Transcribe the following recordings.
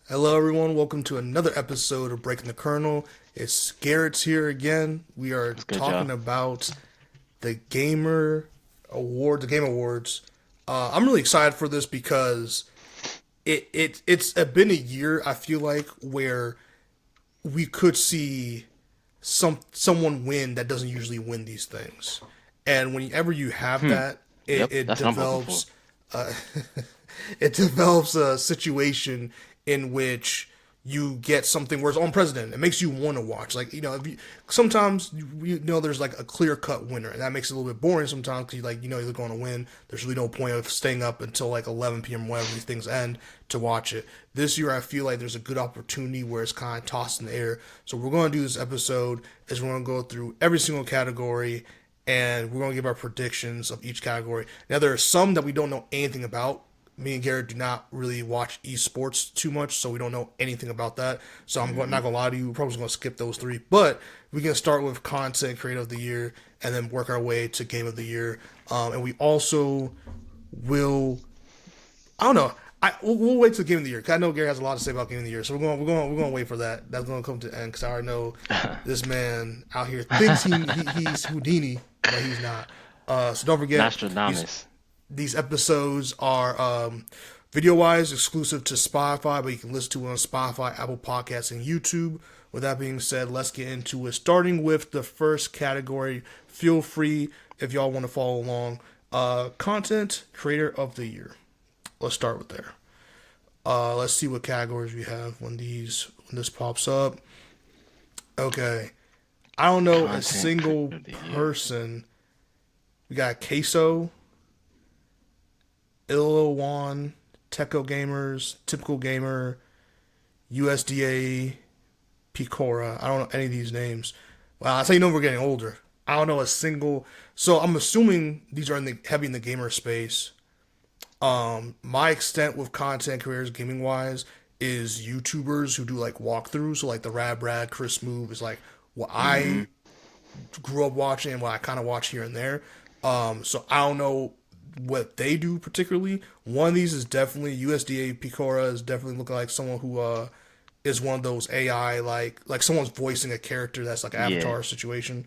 Hello, everyone. Welcome to another episode of Breaking the Kernel. It's Garrett's here again. We are What's good, y'all? talking about the Gamer Award, the Game Awards. I'm really excited for this because it's been a year. I feel like where we could see someone win that doesn't usually win these things, and whenever you have Hmm. that, it, Yep, it that's what I'm hoping for. develops uh, it develops a situation in which you get something where it's unprecedented. It makes you want to watch. Like, if you, sometimes there's like a clear cut winner, and that makes it a little bit boring sometimes because you're going to win. There's really no point of staying up until like 11 p.m. whenever these things end to watch it. This year, I feel like there's a good opportunity where it's kind of tossed in the air. So we're going to do this episode is we're going to go through every single category and we're going to give our predictions of each category. Now, there are some that we don't know anything about. Me and Garrett do not really watch esports too much, so we don't know anything about that. So Hmm. not gonna lie to you, we're probably gonna skip those three. But we can start with content creator of the year, and then work our way to game of the year. And we also will, I don't know. We'll wait till game of the year. 'Cause I know Gary has a lot to say about game of the year, so we're going to wait for that. That's going to come to the end because I already know this man out here thinks he's Houdini, but he's not. So don't forget these Nostradamus. these episodes are video wise exclusive to Spotify, but you can listen to it on Spotify, Apple Podcasts, and YouTube. With that being said, let's get into it. Starting with the first category, feel free if y'all want to follow along. Content creator of the year. Let's start with there. Let's see what categories we have when this pops up. Okay, I don't know a Content single creator of the year. person. We got Queso, Illawan, Techo Gamers, Typical Gamer, USDA, Picora. I don't know any of these names. Well, that's how you know we're getting older. I don't know a single. So I'm assuming these are heavy in the gamer space. My extent with content creators, gaming wise, is YouTubers who do like walkthroughs. So like the Rad Brad, Chris Move is like what Hmm. I grew up watching and what I kind of watch here and there. So I don't know what they do particularly. One of these is definitely USDA Picora is definitely looking like someone who is one of those AI like someone's voicing a character that's like an Yeah. avatar situation.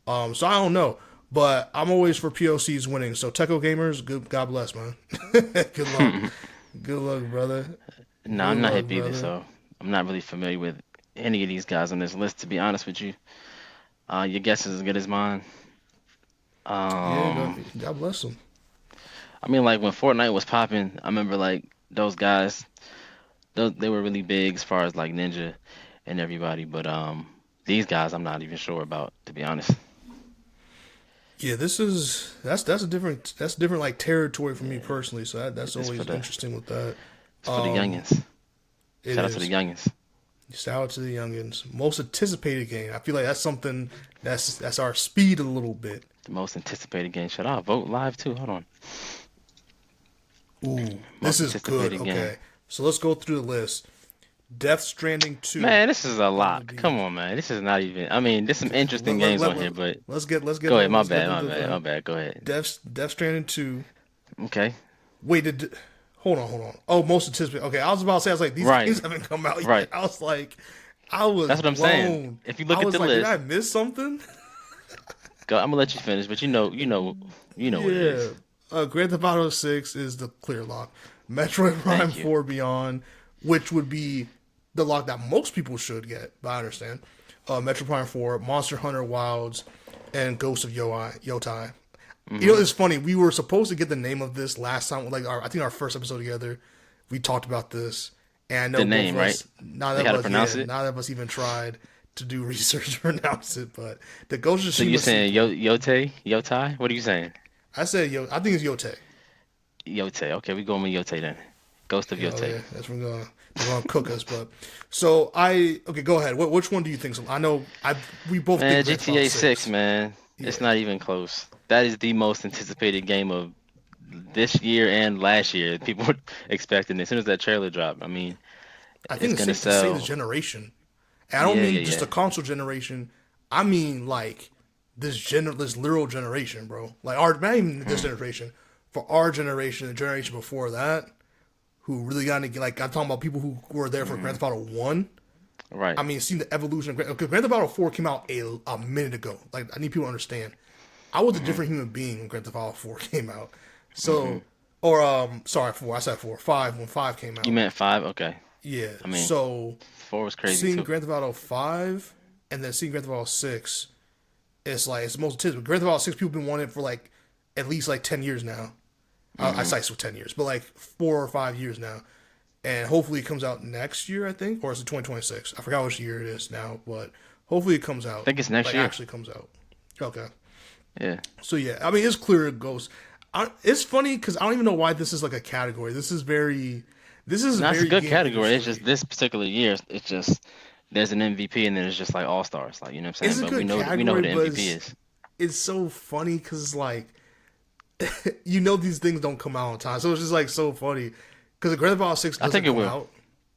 So I don't know, but I'm always for POCs winning. So Techo Gamers, good God bless, man. Good luck, good luck, brother. No, Good I'm not luck, hip either, brother. so I'm not really familiar with any of these guys on this list, to be honest with you. Your guess is as good as mine. Yeah, Um, God bless them. I mean, like when Fortnite was popping, I remember like those guys, they were really big as far as like Ninja and everybody, but these guys I'm not even sure about, to be honest. Yeah, that's different like territory for me Yeah, personally. So that's it's for always the interesting with that. it's for the youngins. It Shout out to the is. youngins. Shout out to the youngins. Most anticipated game. I feel like that's something that's our speed a little bit. The most anticipated game. Should I vote live too? Hold on. Ooh, this Most is good. anticipated game. Okay, so let's go through the list. Death Stranding 2 Man, this is a on the lot. Come D. on, man. This is not even. I mean, there's some interesting Let, let, games let, on let, here, but let's get go ahead. My let's get bad. My into bad. My the bad. Go ahead. Death Stranding 2. Okay. Wait, hold on. Oh, most anticipated. Okay, I was about to say I was like these Right. games haven't come out yet. Right. I was That's what I'm saying. blown. If you I look at was the like, did list, I miss something? go. I'm gonna let you finish, but you know what it Yeah. is. Grand Theft Auto 6 is the clear lock. Metroid Prime Thank you. 4 Beyond, which would be the lock that most people should get, but I understand. Metroid Prime 4, Monster Hunter Wilds, and Ghost of Yotai. You know, Hmm. it's funny. We were supposed to get the name of this last time, like I think our first episode together. We talked about this, and I The know both name, of right? us, not Like of how to us, yeah, pronounce it. not of us even tried to do research to pronounce it. But the Ghost of So you're Tsushima saying sequel, Yotai? What are you saying? I said I think it's Yote. Yote. Okay, we going with Yote then. Ghost of Hell Yote. yeah, that's when they're gonna cook us. But so okay, go ahead. Which one do you think? So I know we both think Man, Grand Theft Auto GTA 6, 6. man. It's Yeah, not even close. That is the most anticipated game of this year and last year. People were expecting it. As soon as that trailer dropped, I mean, I think it's it's gonna safe to say the sell. generation. And I don't Yeah, yeah, mean just yeah. the console generation. I mean like this literal generation, bro. Like our not even this Hmm. generation, for our generation, the generation before that. who really got into like I'm talking about people who were there for Grand Theft Auto One. Right. I mean, seeing the evolution of Grand Theft Auto 4 came out a minute ago. Like, I need people to understand. I was a different human being when Grand Theft Auto 4 came out. So, or, sorry, 4, I said 4, 5, when 5 came You out. meant 5? Okay. Yeah. I mean, So, 4 was crazy seeing too. Grand Theft Auto 5 and then seeing Grand Theft Auto 6, it's like, it's the most intense. But Grand Theft Auto 6, people have been wanting it for like, at least like 10 years now. I cite with 10 years, but like 4 or 5 years now. And hopefully it comes out next year, I think, or is it 2026? I forgot which year it is now, but hopefully it comes out. I think it's next like year. actually comes out. Okay. Yeah. So yeah, I mean it's clear it goes. It's funny because I don't even know why this is like a category. This is very. This is That's a very good game category. It's industry. just this particular year. It's just there's an MVP and then it's just like all stars. Like you know what I'm It's saying. a But we good know who category, the but MVP is. it's so funny because like these things don't come out on time, so it's just like so funny because the Grand Theft Auto 6 I doesn't think it come will. out.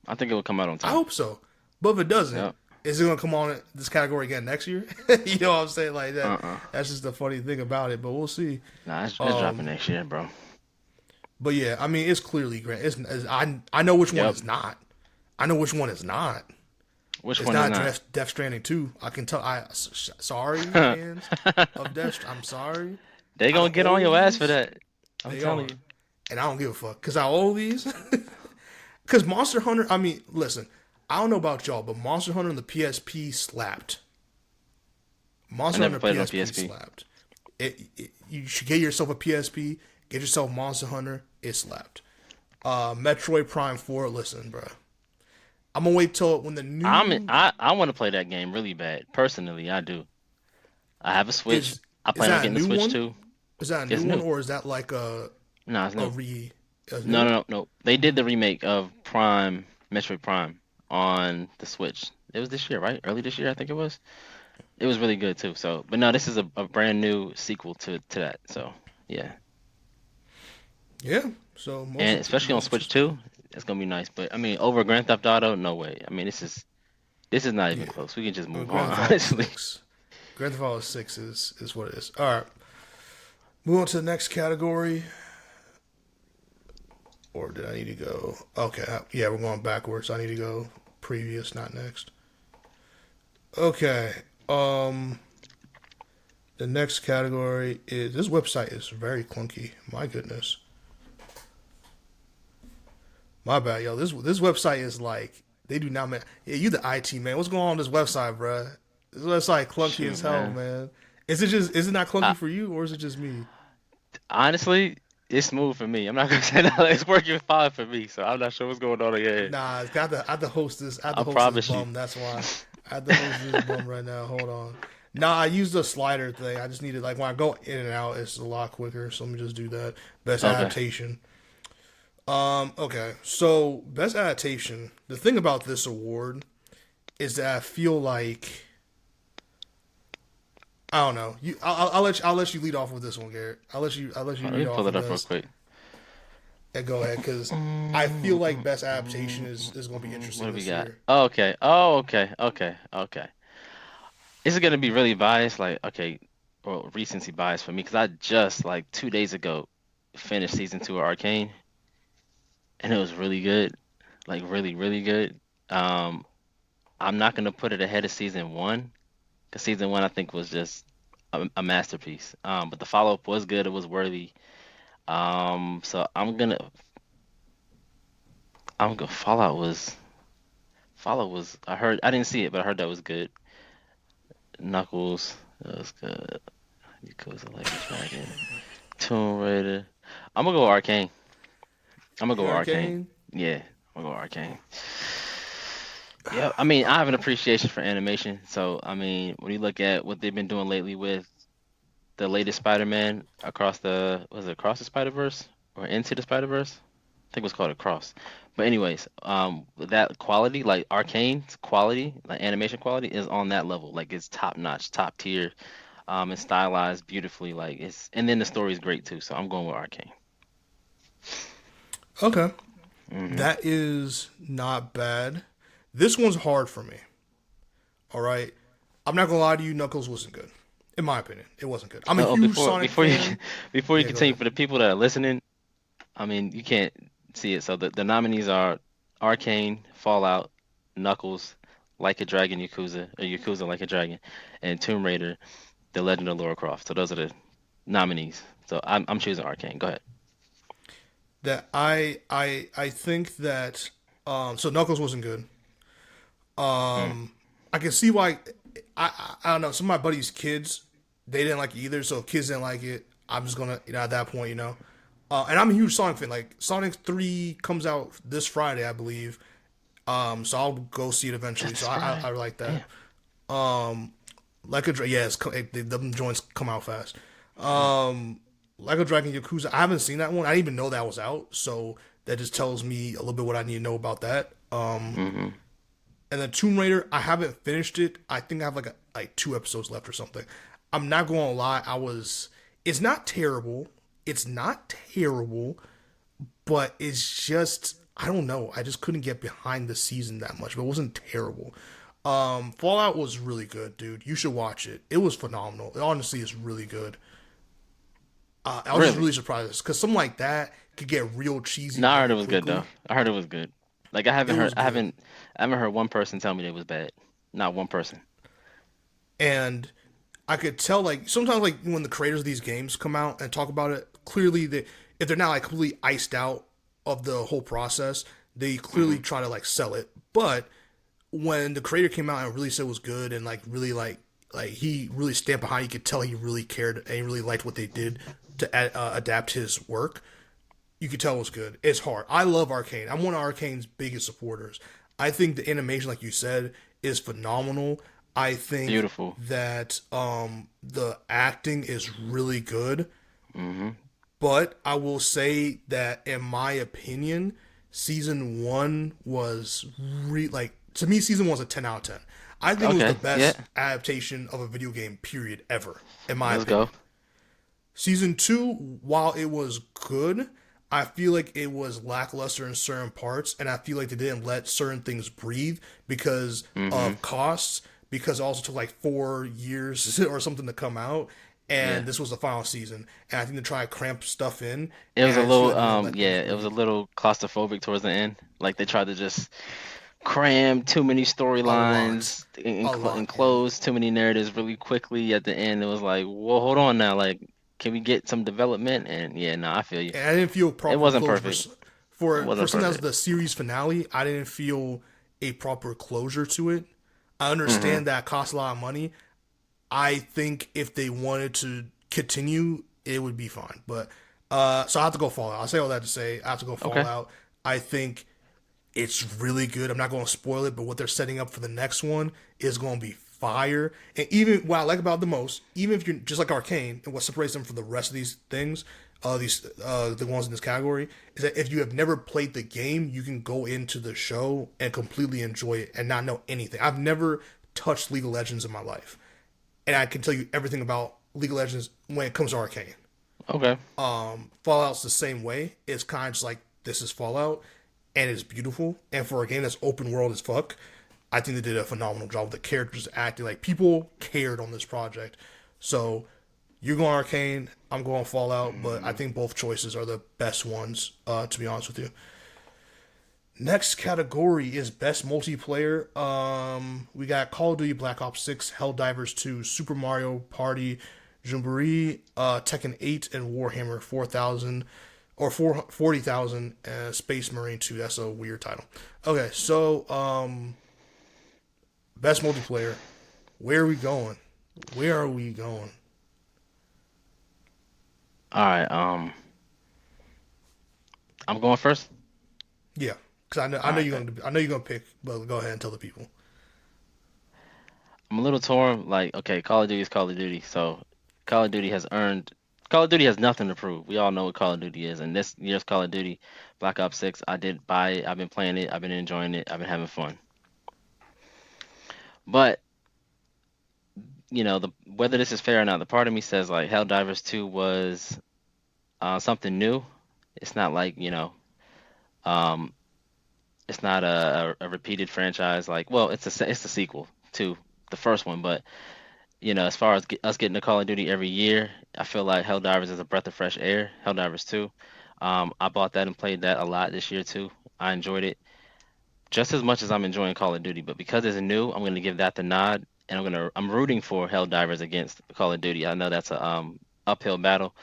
I think it will come out on I time. hope so. But if it doesn't, Yep. is it going to come on this category again next year? You know what I'm saying? Like that. Uh-uh. That's just the funny thing about it. But we'll see. Nah, it's dropping Um, next year, bro. but yeah, I mean, it's clearly great. I know which one Yep. is not. I know which one is not. Which It's one is not not? Death Stranding 2. I can tell. Sorry, fans of Death. I'm sorry. They Out gonna of get on all your ass for these, that. I'm they telling are, you. and I don't give a fuck. Cause out of all these, cause Monster Hunter. I mean, listen. I don't know about y'all, but Monster Hunter on the PSP slapped. I Monster never Hunter played it on PSP PSP. slapped. You should get yourself a PSP. Get yourself Monster Hunter. It slapped. Metroid Prime 4. Listen, bro. I'm gonna wait till when the new I want to play that game really bad. Personally, I do. I have a Switch. is I is plan on that a getting the new Switch one? too. Is that a It's new one new. or is that like a No, it's a new. re a No, no, new? no, no. They did the remake of Prime, Metroid Prime on the Switch. It was this year, right? Early this year, I think it was. It was really good too. So, but no, this is a brand new sequel to that. So, yeah. Yeah. So And especially on most Switch interesting. too, it's gonna be nice. But I mean, over Grand Theft Auto, no way. I mean, this is not even Yeah. close. We can just move Grand on, Theft Auto honestly. 6. Grand Theft Auto 6 is what it is. All right. Move on to the next category. Or did I need to go? Okay. Yeah, we're going backwards. I need to go previous, not next. Okay. The next category is this website is very clunky. My goodness. My bad, yo. This website is like they do not man. Yeah, you the IT man. What's going on with this website, bruh? This website clunky as Shoot, hell, man. man. Is it not I, clunky for you or is it just me? honestly, it's smooth for me. I'm not gonna say that it's working fine for me. So I'm not sure what's going on in your head. Nah, it's got I had to host this. I had to I host this promise you. bum. That's why I had to host this bum right now. Hold on. Nah, I used the slider thing. I just needed like when I go in and out, it's a lot quicker. So let me just do that. Best Okay. adaptation. Okay. So best adaptation. The thing about this award is that I feel like I don't know. I'll let you lead off with this one, Garrett. I'll let you Let lead me off pull with it up real this. quick. And go ahead, because I feel like best adaptation is going to be What interesting do we this got? year. Oh, okay. Oh, okay. Okay. Okay. This is gonna be really biased, like okay, or recency bias for me, because I just like 2 days ago finished season 2 of Arcane, and it was really good, like really, really good. Um, I'm not gonna put it ahead of season 1, because season 1 I think was just a masterpiece. But the follow-up was good, it was worthy. So I'm gonna Fallout was I didn't see it, but I heard that was good. Knuckles, that was good. Yakuza Like a Dragon. Tomb Raider. I'm gonna go Arcane. I'm gonna go Arcane. Hurricane. Yeah, I'm gonna go Arcane. Yeah, I mean, I have an appreciation for animation. So, I mean, when you look at what they've been doing lately with the latest Spider-Man was it Across the Spider-Verse or Into the Spider-Verse? I think it was called Across. But anyways, that quality, like Arcane's quality, like animation quality, is on that level. Like it's top notch, top tier. It's stylized beautifully. And then the story is great too. So I'm going with Arcane. Okay. Hmm. That is not bad. This one's hard for me. All right. I'm not gonna lie to you. Knuckles wasn't good, in my opinion. It wasn't good. I'm a Oh, huge before Sonic before you fan. before you Yeah, go continue, ahead. for the people that are listening, I mean, you can't. see it. So the nominees are Arcane, Fallout, Knuckles, Like a Dragon, Yakuza, or Yakuza Like a Dragon, and Tomb Raider, The Legend of Lara Croft. So those are the nominees. So I'm choosing Arcane. Go ahead. That I think that so Knuckles wasn't good. Mm, I can see why. I don't know. Some of my buddies' kids they didn't like it either. So if kids didn't like it, I'm just gonna at that point and I'm a huge Sonic fan. Like Sonic 3 comes out this Friday, I believe. So I'll go see it eventually. that's So Friday. I like that. Damn. Like a yeah, the joints come out fast. Like a Dragon Yakuza. I haven't seen that one. I didn't even know that was out. So that just tells me a little bit what I need to know about that. Mm-hmm. And then Tomb Raider, I haven't finished it. I think I have like 2 episodes left or something. I'm not going to lie. I was. It's not terrible. It's not terrible, but it's just I don't know. I just couldn't get behind the season that much, but it wasn't terrible. Fallout was really good, dude. You should watch it. It was phenomenal. It honestly is really good. I was just Really? really surprised because something like that could get real cheesy No, I heard very it was good though. quickly. I heard it was good. Like I It haven't heard was good, I haven't heard one person tell me it was bad. Not one person. and I could tell like sometimes like when the creators of these games come out and talk about it, clearly they if they're not like completely iced out of the whole process, they clearly Hmm. try to like sell it. But when the creator came out and really said it was good and like really like he really stamped behind, you could tell he really cared and he really liked what they did to adapt his work. You could tell it was good. It's hard. I love Arcane. I'm one of Arcane's biggest supporters. I think the animation, like you said, is phenomenal. I think Beautiful. that the acting is really good, Hmm. but I will say that in my opinion, season one was like to me, season one was a 10 out of 10. I think it was the Okay. Yeah. best adaptation of a video game period ever, in my Let's go. opinion. Season two, while it was good, I feel like it was lackluster in certain parts, and I feel like they didn't let certain things breathe because Hmm. of costs. Because it also took like 4 years or something to come out, Yeah. and this was the final season. And I think they try to cramp stuff in, It was and a I just feel little like they didn't let things yeah, it was a breathe little claustrophobic towards the end. Like they tried to just cram too many a lot, storylines a and lot. Yeah, close too many narratives really quickly at the end. It was like, well, hold on now. Like, can we get some development? And yeah, no, I feel you. and I didn't feel It proper wasn't closure perfect. It for wasn't something that's perfect. the series finale. I didn't feel a proper closure to it. I Hmm. understand that it costs a lot of money. I think if they wanted to continue, it would be fine. But so I have to go Fallout. I'll say all that to say I have to go Okay. Fallout. I think it's really good. I'm not going to spoil it, but what they're setting up for the next one is going to be fire. And even what I like about it the most, even if you're just like Arcane, and what separates them from the rest of these things, these the ones in this category, is that if you have never played the game, you can go into the show and completely enjoy it and not know anything. I've never touched League of Legends in my life, and I can tell you everything about League of Legends when it comes to Arcane. Okay. Fallout's the same way. It's kind of just like this is Fallout, and it's beautiful. And for a game that's open world as fuck, I think they did a phenomenal job with the characters acting. Like people cared on this project. So you're going Arcane, I'm going Fallout, but I think both choices are the best ones. To be honest with you. Next category is best multiplayer. We got Call of Duty Black Ops 6, Helldivers 2, Super Mario Party, Jamboree, Tekken 8, and Warhammer 4000 or 40,000 Space Marine 2. That's a weird title. Okay, so best multiplayer. Where are we going? Where are we going? All right. I'm going first. Yeah, because All right. I know you're gonna pick, but go ahead and tell the people. I'm a little torn. Like, okay, Call of Duty is Call of Duty, so Call of Duty has earned. Call of Duty has nothing to prove. We all know what Call of Duty is, and this year's Call of Duty, Black Ops 6, I did buy it. I've been playing it. I've been enjoying it. I've been having fun. But the whether this is fair or not, the part of me says like Helldivers 2 was something new. It's not like um, it's not a repeated franchise. Like, well, it's a sequel to the first one, but as far as us getting to Call of Duty every year, I feel like Helldivers is a breath of fresh air. Helldivers 2. I bought that and played that a lot this year too. I enjoyed it just as much as I'm enjoying Call of Duty, but because it's new, I'm gonna give that the nod, and I'm rooting for Helldivers against Call of Duty. I know that's a uphill battle.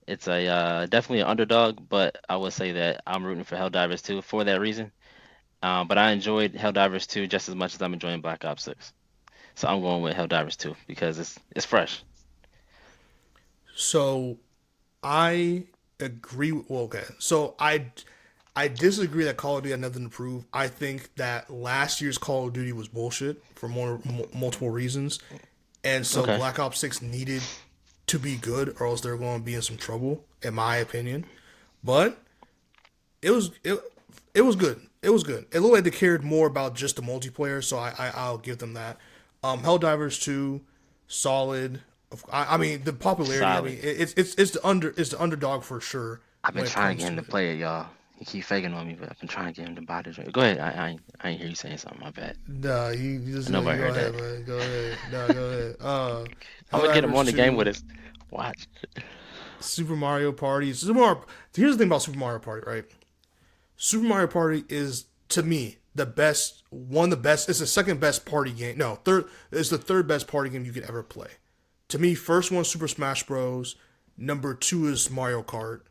It's a definitely an underdog, but I would say that I'm rooting for Helldivers 2 for that reason. But I enjoyed Helldivers 2 just as much as I'm enjoying Black Ops 6. So I'm going with Helldivers 2 because it's fresh. So I agree. Well, okay. So I disagree that Call of Duty had nothing to prove. I think that last year's Call of Duty was bullshit for multiple reasons, and so Okay. Black Ops 6 needed to be good, or else they're going to be in some trouble, in my opinion. But it was it it was good. It was good. It looked like they cared more about just the multiplayer, so I'll give them that. Helldivers 2, solid. I mean the popularity. I mean Solid. it's the underdog for sure I've been when it trying to comes get him to to it. play it, y'all. He keep faking on me, but I've been trying to get him to buy this. Go ahead. I ain't hear you saying something. My bad. Nah, you just Nobody go heard ahead, that. man. Go ahead. Nah, go ahead. I'm gonna get him Helldivers on the game 2, with us. Watch. Super Mario Party. Super Mario. Here's the thing about Super Mario Party, right? Super Mario Party is to me the best, one of the best. It's the second best party game. No, third. It's the third best party game you could ever play. To me, first one Super Smash Bros. Number two is Mario Kart,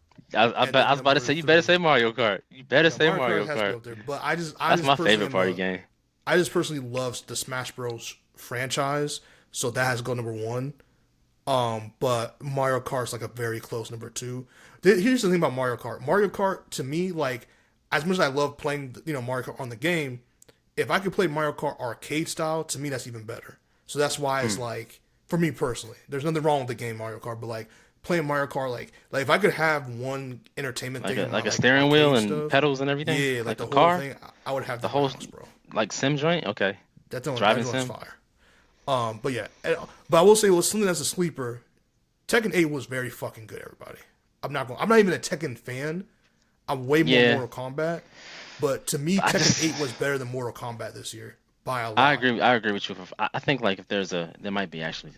and I then was about to number say you better three. say Mario Kart. You better Yeah, say Mario Mario Kart has to be Kart. up there. But I That's just my personally favorite am party a, game. I just personally love the Smash Bros. Franchise, so that has to go number one. But Mario Kart's like a very close number two. Here's the thing about Mario Kart. Mario Kart to me, like as much as I love playing, Mario Kart on the game, if I could play Mario Kart arcade style, to me that's even better. So that's why it's Hmm. like for me personally, there's nothing wrong with the game Mario Kart, but like playing Mario Kart, like if I could have one entertainment thing in my Like a like steering wheel arcade and stuff, pedals and everything, yeah, like like the a whole car. thing, I would have The that in my whole house, bro. like sim joint. Okay, That driving joint's sim. fire. But yeah, but I will say, well, something that's a sleeper. Tekken 8 was very fucking good. Everybody, I'm not even a Tekken fan. I'm way more Yeah, Mortal Kombat. But to me, I Tekken just 8 was better than Mortal Kombat this year by a I lot. agree. I agree with you. I think like if there might be actually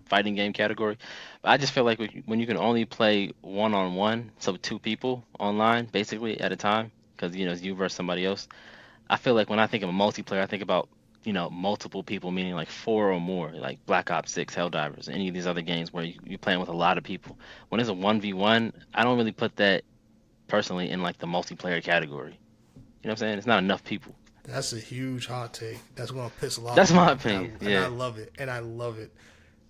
fighting game category, but I just feel like when you can only play one on one, so two people online basically at a time, because it's you versus somebody else. I feel like when I think of a multiplayer, I think about multiple people, meaning like four or more, like Black Ops 6, Helldivers, any of these other games where you're playing with a lot of people. When it's a 1v1, I don't really put that personally in like the multiplayer category. You know what I'm saying? It's not enough people. That's a huge hot take. That's gonna piss a lot of That's people my off, and opinion. I Yeah. love it, and I love it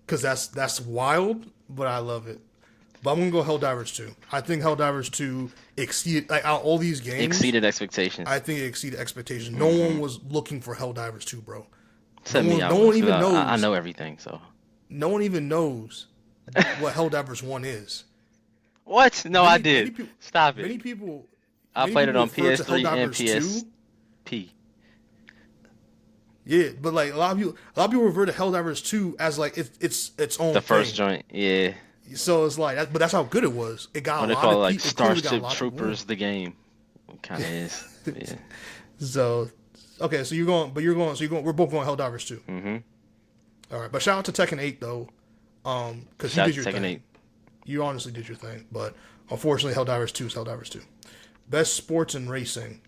because that's wild, but I love it. But I'm gonna go Helldivers 2. I think Helldivers 2 exceeded like out of all these games. Exceeded expectations. I think it exceeded expectations. No one Hmm. was looking for Helldivers 2, bro. Except me, I No one was, because even I knows. know everything. So No one even knows what Helldivers 1 is. what? No, I Many many did. people Stop it. many people I many played it people on refer to PS3 and Helldivers 2. PSP. Yeah, but like a lot of people refer to Helldivers 2 as like it's its own The first thing. joint, yeah. So it's like but that's how good it was. It got What a they lot call it, of like people. It clearly got a Starship lot of people in. Troopers, the game. It kind of is. Yeah. So okay, so you're going. We're both going Helldivers 2. Mm-hmm. All right, but shout out to Tekken 8 though, because you Shout out did to your Tekken thing. 8. You honestly did your thing, but unfortunately, Helldivers 2 is Helldivers 2. Best sports and racing.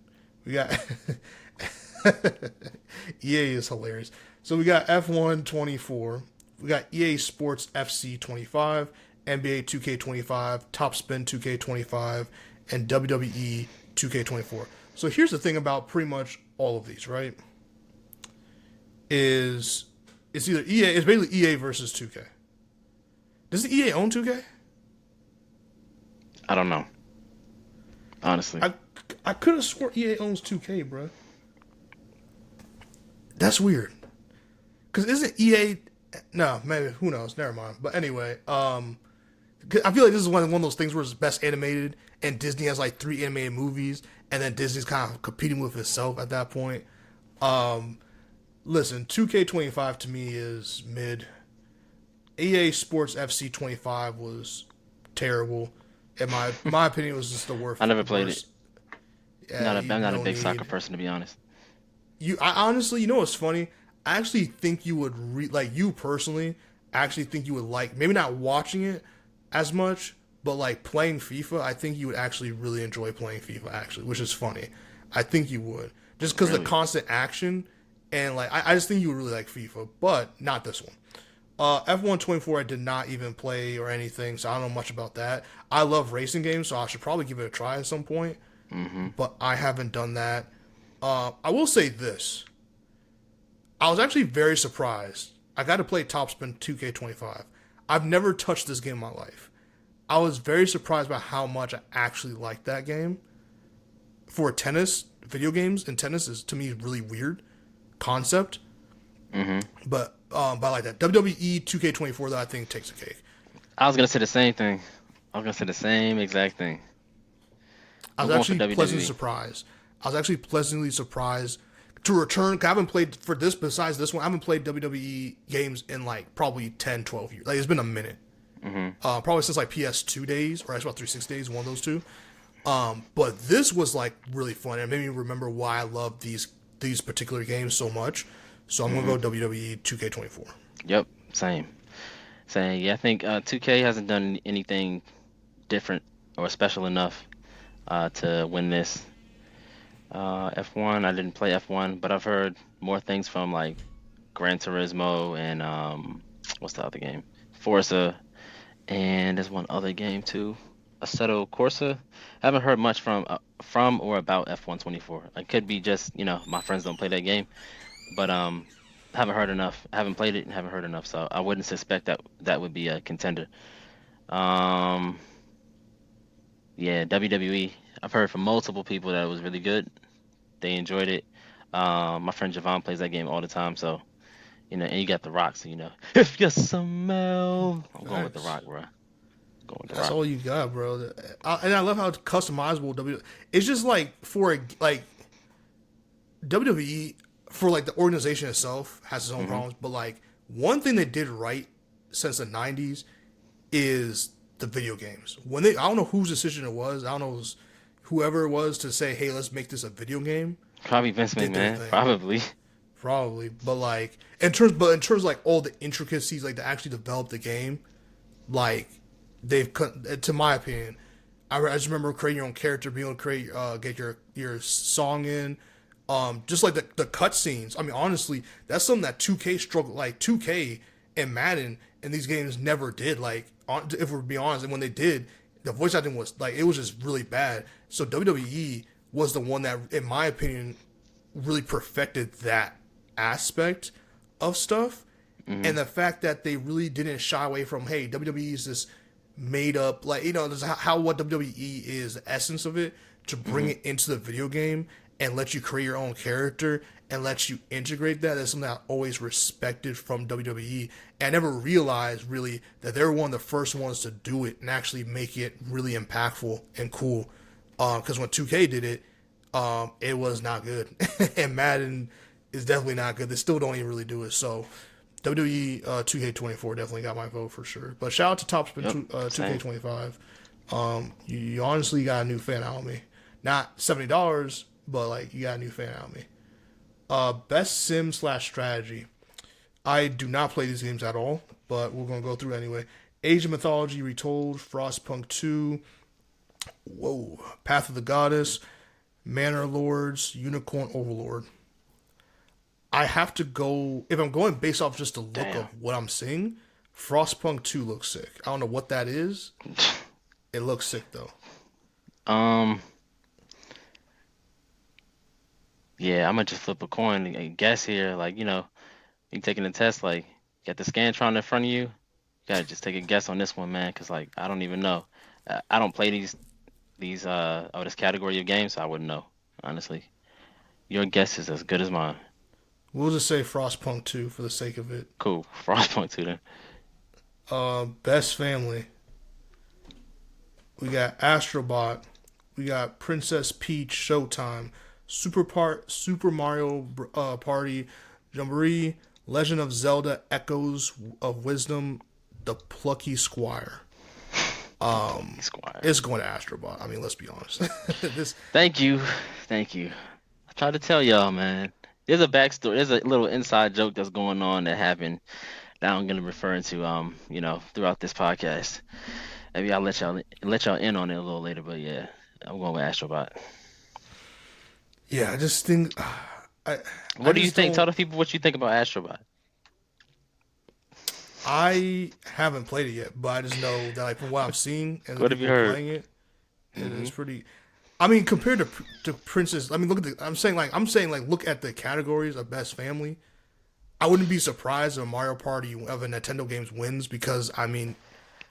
We got EA is hilarious. So we got F1 24. We got EA Sports FC 25, NBA 2K25, Top Spin 2K25, and WWE 2K24. So here's the thing about pretty much all of these, right? Is it's either EA, it's basically EA versus 2K. Does the EA own 2K? I don't know, honestly. I I could have swore EA owns 2K, bro. That's weird. Cause isn't EA? No, maybe who knows? Never mind. But anyway, 'cause I feel like this is one of those things where it's best animated, and Disney has like three animated movies, and then Disney's kind of competing with itself at that point. Um, Listen, 2K25 to me is mid. EA Sports FC 25 was terrible. In my opinion, it was just the worst. I never played it. Worst. Yeah, I'm not a no big soccer need. person, to be honest. I honestly, what's funny? I actually think you would like you personally. I actually think you would like maybe not watching it as much, But like playing FIFA, I think you would actually really enjoy playing FIFA actually, which is funny. I think you would just because the Really? constant action and like I just think you would really like FIFA, but not this one. F124 I did not even play or anything, so I don't know much about that. I love racing games, so I should probably give it a try at some point, Mm-hmm. but I haven't done that. I will say this. I was actually very surprised. I got to play Topspin 2K25. I've never touched this game in my life. I was very surprised by how much I actually liked that game. For tennis, video games and tennis is to me really weird concept, Mm-hmm. but I like that. WWE 2K24 that I think takes a cake. I was gonna say the same thing. I was gonna say the same exact thing. I I'm was going for actually pleasantly WWE. surprised. I was actually pleasantly surprised to return. 'Cause I haven't played for this besides this one. I haven't played WWE games in like probably 10, 12 years. Like it's been a minute. Mm-hmm. Probably since like PS2 days or Xbox 360 days, one of those two. But this was like really fun and it made me remember why I love these particular games so much. So I'm gonna Mm-hmm. go WWE 2K24. Yep. Same. Same. Yeah, I think 2K hasn't done anything different or special enough to win this. F1, I didn't play F1, but I've heard more things from like Gran Turismo and what's the other game? Forza, and there's one other game too, Assetto Corsa. I haven't heard much from or about F124. It could be just, my friends don't play that game, but haven't heard enough. I haven't played it and haven't heard enough, so I wouldn't suspect that that would be a contender. Um, yeah, WWE. I've heard from multiple people that it was really good. They enjoyed it. My friend Javon plays that game all the time, so and you got The Rock, so if you smell, I'm going with The Nice. Rock, bro. Going with The That's Rock. all you got, bro. And I love how it's customizable. It's just like like WWE for like the organization itself has its own Hmm. problems, but like one thing they did right since the '90s is the video games. When they, I don't know whose decision it was. I don't know it was whoever it was to say, "Hey, let's make this a video game." Probably Vince Did their McMahon, thing, probably. probably. But like in terms of like all the intricacies, like to actually develop the game, like to my opinion, I just remember creating your own character, being able to create, get your song in, just like the cutscenes. I mean, honestly, that's something that 2K struggled, like 2K and Madden and these games never did. Like, if we're being honest, and when they did, the voice acting was like it was just really bad. So WWE was the one that, in my opinion, really perfected that aspect of stuff, Hmm. and the fact that they really didn't shy away from, hey, WWE is this made up, like, this is how what WWE is, the essence of it, to bring Hmm. it into the video game and let you create your own character and let you integrate that. That's something I always respected from WWE. And I never realized really that they were one of the first ones to do it and actually make it really impactful and cool. Because when 2K did it was not good, and Madden is definitely not good. They still don't even really do it. So WWE 2K24 definitely got my vote for sure. But shout out to Yep. Topspin Same. 2K25. You honestly got a new fan out of me. Not $70, but like you got a new fan out of me. Best sim slash strategy. I do not play these games at all, but we're gonna go through anyway. Age of Mythology Retold, Frostpunk 2, whoa, Path of the Goddess, Manor Lords, Unicorn Overlord. I have to go, if I'm going based off just the look of Damn. what I'm seeing, Frostpunk 2 looks sick. I don't know what that is. It looks sick though. Um, yeah, I'm gonna just flip a coin and guess here. Like, you taking a test, like, you got the Scantron in front of you. You gotta just take a guess on this one, man, because like I don't even know. I don't play this category of games, so I wouldn't know, honestly. Your guess is as good as mine. We'll just say Frostpunk 2 for the sake of it. Cool. Frostpoint 2 then. Best Family. We got Astrobot. We got Princess Peach Showtime. Super Mario Party. Jamboree. Legend of Zelda Echoes of Wisdom. The Plucky Squire. Plucky Squire. It's going to Astrobot. I mean, let's be honest. this Thank you. Thank you. I tried to tell y'all, man. There's a backstory. There's a little inside joke that's going on that happened that I'm gonna refer to throughout this podcast. Maybe I'll let y'all in on it a little later, but yeah, I'm going with Astrobot. Yeah, I just think I I What do you just think? Tell don't. the people what you think about Astrobot. I haven't played it yet, but I just know that like from what I'm seeing and the What have you people heard? playing it, Hmm. it's pretty. I mean, compared to Princess, I mean, look at the. I'm saying like look at the categories of best family. I wouldn't be surprised if a Mario Party of a Nintendo games wins because I mean,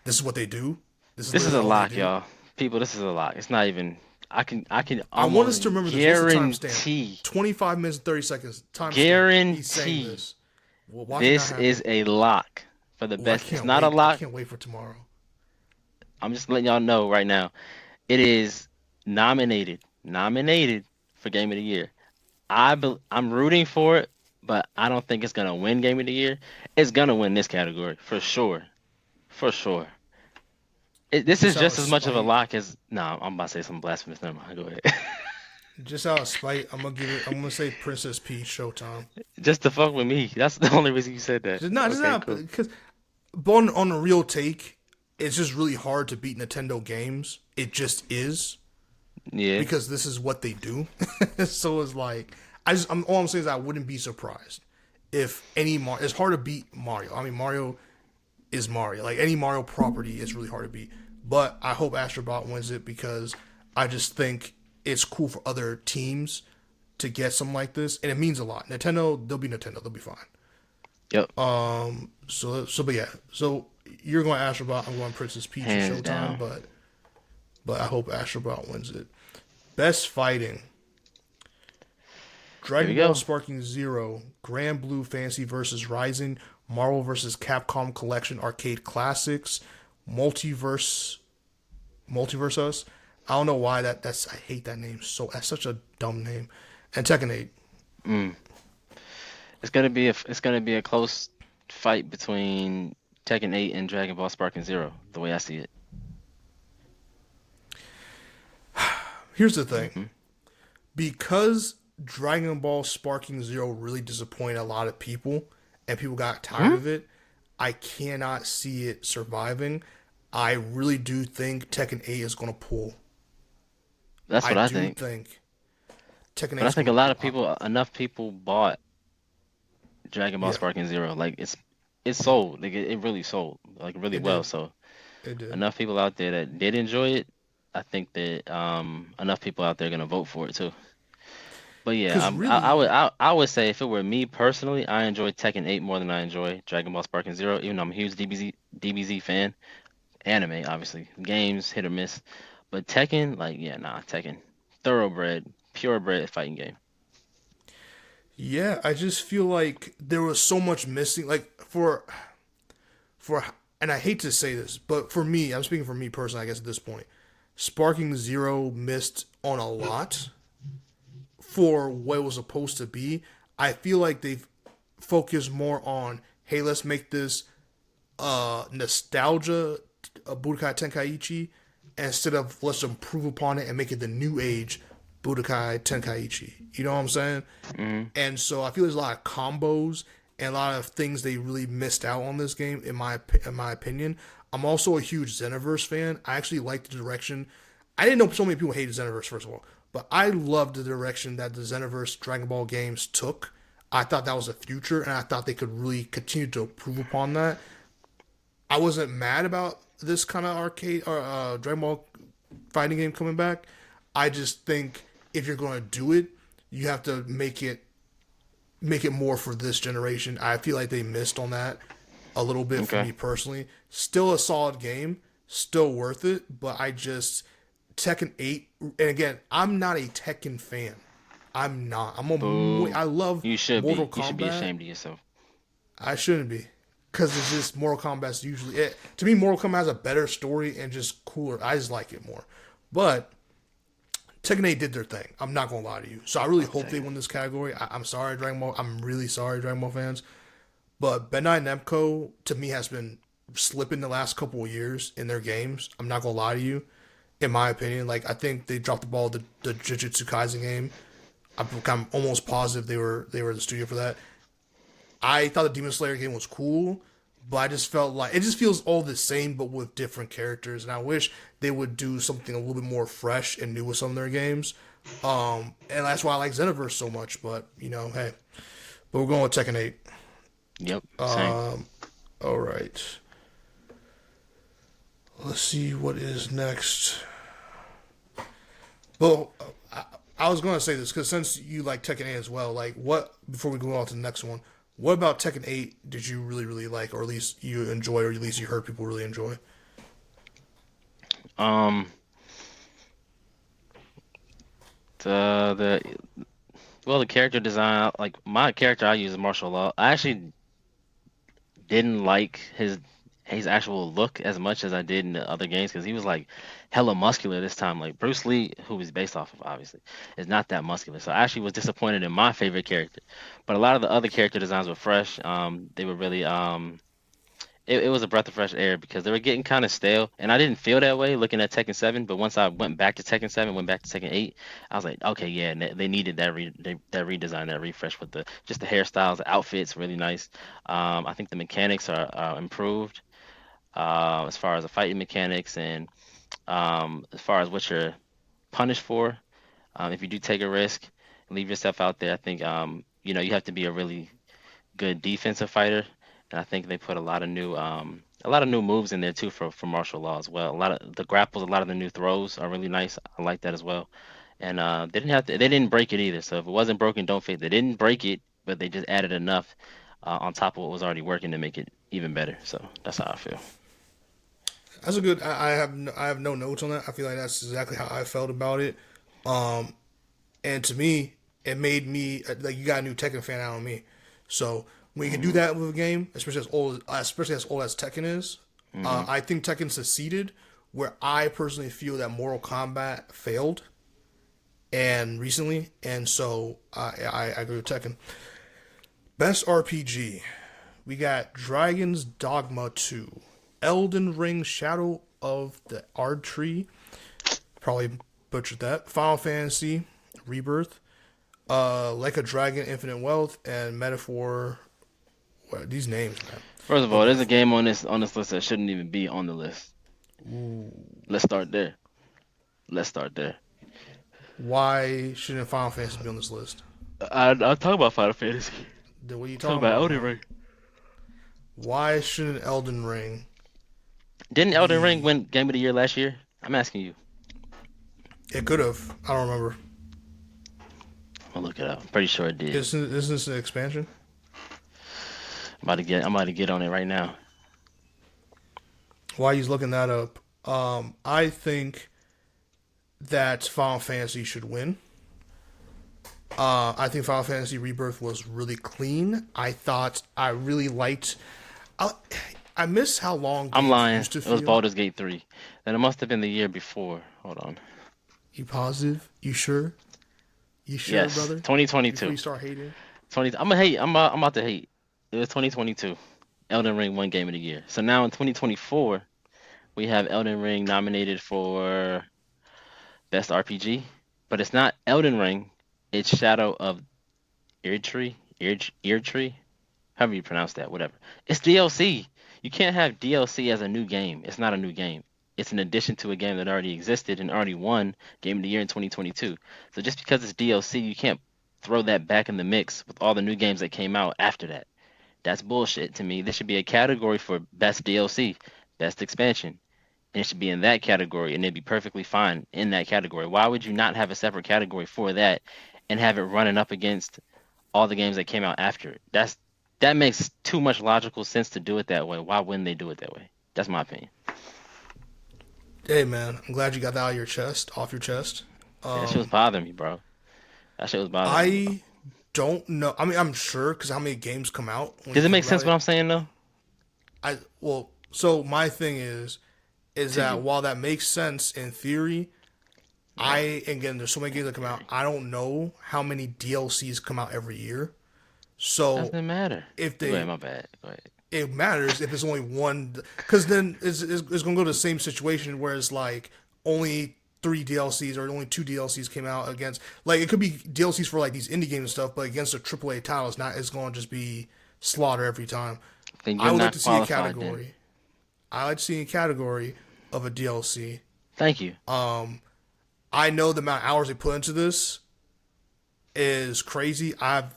this is what they do. This is This is literally a all they lock, do. y'all. People, this is a lock. It's not even. I can I want us almost to remember this. What's the timestamp? guarantee 25 minutes and 30 seconds. Timestamp. He's saying guarantee this. Well, watch it not this is happen. a lock for the Oh, I best. It's can't not a wait. I lock. can't wait for tomorrow. I'm just letting y'all know right now. It is nominated for Game of the Year. I'm rooting for it, but I don't think it's gonna win Game of the Year. It's gonna win this category for sure. This is Just out just of as much of a spite. lock as. No, I'm about to say something blasphemous. Never mind. Go ahead. Just out of spite, I'm gonna give it. I'm gonna say Princess Peach Showtime. Just to fuck with me. That's the only reason you said that. Just Okay, not cool. because on a real take, it's just really hard to beat Nintendo games. It just is Yeah. because this is what they do. So it's like all I'm saying is I wouldn't be surprised if any Mario. It's hard to beat Mario. I mean Mario is Mario. Like any Mario property is really hard to beat. But I hope Astrobot wins it because I just think it's cool for other teams to get something like this, and it means a lot. Nintendo, they'll be Nintendo, they'll be fine. Yep. But yeah, so you're going Astrobot, I'm going Princess Peach and Hands Showtime, down. but I hope Astrobot wins it. Best fighting: Here we Dragon Ball go. Sparking Zero, Grand Blue Fantasy versus Rising, Marvel vs. Capcom Collection Arcade Classics, Multiverse Multiverse Us. I don't know why that's I hate that name so that's such a dumb name. And Tekken 8. Mm. It's gonna be a close fight between Tekken 8 and Dragon Ball Sparking Zero, the way I see it. Here's the thing. Hmm. Because Dragon Ball Sparking Zero really disappointed a lot of people and people got tired Hmm? of it, I cannot see it surviving. I really do think Tekken 8 is going to pull. That's I what I do think. think Tekken 8 But I is think going a to lot pull. of people, enough people bought Dragon Ball Yeah, Sparking Zero. Like it's sold. Like it really sold. Like really it well. did. So It did. enough people out there that did enjoy it. I think that enough people out there are gonna vote for it too. But yeah, Because I really, would I would say if it were me personally, I enjoy Tekken 8 more than I enjoy Dragon Ball Sparking Zero. Even though I'm a huge DBZ fan, anime obviously, games hit or miss, but Tekken, like yeah, nah, Tekken, thoroughbred, purebred fighting game. yeah, I just feel like there was so much missing. Like for and I hate to say this, but for me, I'm speaking for me personally, I guess at this point, Sparking Zero missed on a lot for what it was supposed to be. I feel like they've focused more on, hey, let's make this nostalgia Budokai Tenkaichi instead of let's improve upon it and make it the new age Budokai Tenkaichi. You know what I'm saying? Hmm. And so I feel there's a lot of combos and a lot of things they really missed out on this game, in my opinion. I'm also a huge Xenoverse fan. I actually like the direction. I didn't know so many people hated Xenoverse first of all, but I loved the direction that the Xenoverse Dragon Ball games took. I thought that was the future, and I thought they could really continue to improve upon that. I wasn't mad about this kind of arcade or Dragon Ball fighting game coming back. I just think if you're going to do it, you have to make it more for this generation. I feel like they missed on that a little bit for Okay. me personally. Still a solid game, still worth it, but I just Tekken 8 and again, I'm not a Tekken fan. I'm not. Boo. I love You should Mortal be. You should be Kombat. ashamed of yourself. I shouldn't be. Because it's just Mortal Kombat's usually it. To me, Mortal Kombat has a better story and just cooler. I just like it more. But Tekken 8 did their thing. I'm not going to lie to you. So I really hope they Second. win this category. I'm sorry, Dragon Ball. I'm really sorry, Dragon Ball fans. But Bandai Namco, to me, has been slipping the last couple of years in their games. I'm not going to lie to you. In my opinion, like I think they dropped the ball with the Jujutsu Kaisen game. I'm almost positive they were the studio for that. I thought the Demon Slayer game was cool, but I just felt like it just feels all the same, but with different characters. And I wish they would do something a little bit more fresh and new with some of their games. And that's why I like Xenoverse so much. But hey, but we're going with Tekken 8. Yep, same. All right, let's see what is next. Well, I was going to say this because since you like Tekken 8 as well, like what before we go on to the next one, what about Tekken 8 did you really really like, or at least you enjoy, or at least you heard people really enjoy? Um, the well, the character design, like my character I use is martial law. I actually didn't like his actual look as much as I did in the other games because he was like hella muscular this time. Like Bruce Lee, who he's based off of, obviously, is not that muscular. So I actually was disappointed in my favorite character. But a lot of the other character designs were fresh. They were really it was a breath of fresh air because they were getting kind of stale, and I didn't feel that way looking at Tekken 7. But once I went back to Tekken 7, went back to Tekken 8, I was like, okay, yeah, and they needed that redesign, that refresh with the just the hairstyles, the outfits, really nice. I think the mechanics are improved as far as the fighting mechanics and as far as what you're punished for. If you do take a risk and leave yourself out there, I think you have to be a really good defensive fighter, and I think they put a lot of new moves in there too for martial law as well. A lot of the grapples, a lot of the new throws are really nice. I like that as well. And they didn't break it either. So if it wasn't broken, don't fix it. They didn't break it, but they just added enough on top of what was already working to make it even better. So that's how I feel. That's a good. I have no notes on that. I feel like that's exactly how I felt about it. Um, and to me, it made me like you got a new Tekken fan out of me. So when you can do Hmm. that with a game, especially as old as Tekken is, Hmm. I think Tekken succeeded. Where I personally feel that Mortal Kombat failed, and recently, and so I agree with Tekken. Best RPG, we got Dragon's Dogma 2, Elden Ring Shadow of the Ard Tree, probably butchered that, Final Fantasy Rebirth, Like a Dragon Infinite Wealth, and Metaphor. What, these names, man. First of But all, there's a Metaphor. game on this list that shouldn't even be on the list. Let's start there. Let's start there. Why shouldn't Final Fantasy be on this list? I'll talk about Final Fantasy. Then what are you Talk talking about about, Elden man? Ring. Why shouldn't Elden Ring Didn't Elden Ring be? win Game of the Year last year? I'm asking you. It could have. I don't remember. I'll look it up. I'm pretty sure it did. Isn't this an expansion? I'm about to get on it right now. While he's looking that up, I think that Final Fantasy should win. I think Final Fantasy Rebirth was really clean. I really liked. I, I miss how long I'm games lying. used to It was feel. Baldur's Gate 3. Then it must have been the year before. Hold on. You positive? You sure? You sure, Yes, brother? Before 2022. you start hating. 20. I'm gonna hate. I'm about to hate. It was 2022. Elden Ring won Game of the Year. So now in 2024, we have Elden Ring nominated for Best RPG, but it's not Elden Ring. It's Shadow of Erdtree, Erdtree, however you pronounce that, whatever. It's DLC. You can't have DLC as a new game. It's not a new game. It's an addition to a game that already existed and already won Game of the Year in 2022. So just because it's DLC, you can't throw that back in the mix with all the new games that came out after that. That's bullshit to me. There should be a category for best DLC, best expansion, and it should be in that category, and it'd be perfectly fine in that category. Why would you not have a separate category for that and have it running up against all the games that came out after it? That makes too much logical sense to do it that way. Why wouldn't they do it that way? That's my opinion. Hey man, I'm glad you got that out of your chest, off your chest. Yeah, that shit was Um, bothering me, bro. That shit was bothering me, bro. I don't know. I mean, I'm sure because how many games come out when you Does it think make about sense what it. I'm saying though? So my thing is To that you, while that makes sense in theory, right? again, there's so many games that come out. I don't know how many DLCs come out every year. So Doesn't matter. if Go ahead, they my bad. Go ahead. it matters if it's only one, because then it's going to go to the same situation where it's like only three DLCs or only two DLCs came out against, like it could be DLCs for like these indie games and stuff, but against a AAA title, it's not. It's going to just be slaughter every time. Then I you're would like not to see a qualified. Then category. I like to see a category of a DLC. thank you. I know the amount of hours they put into this is crazy. I've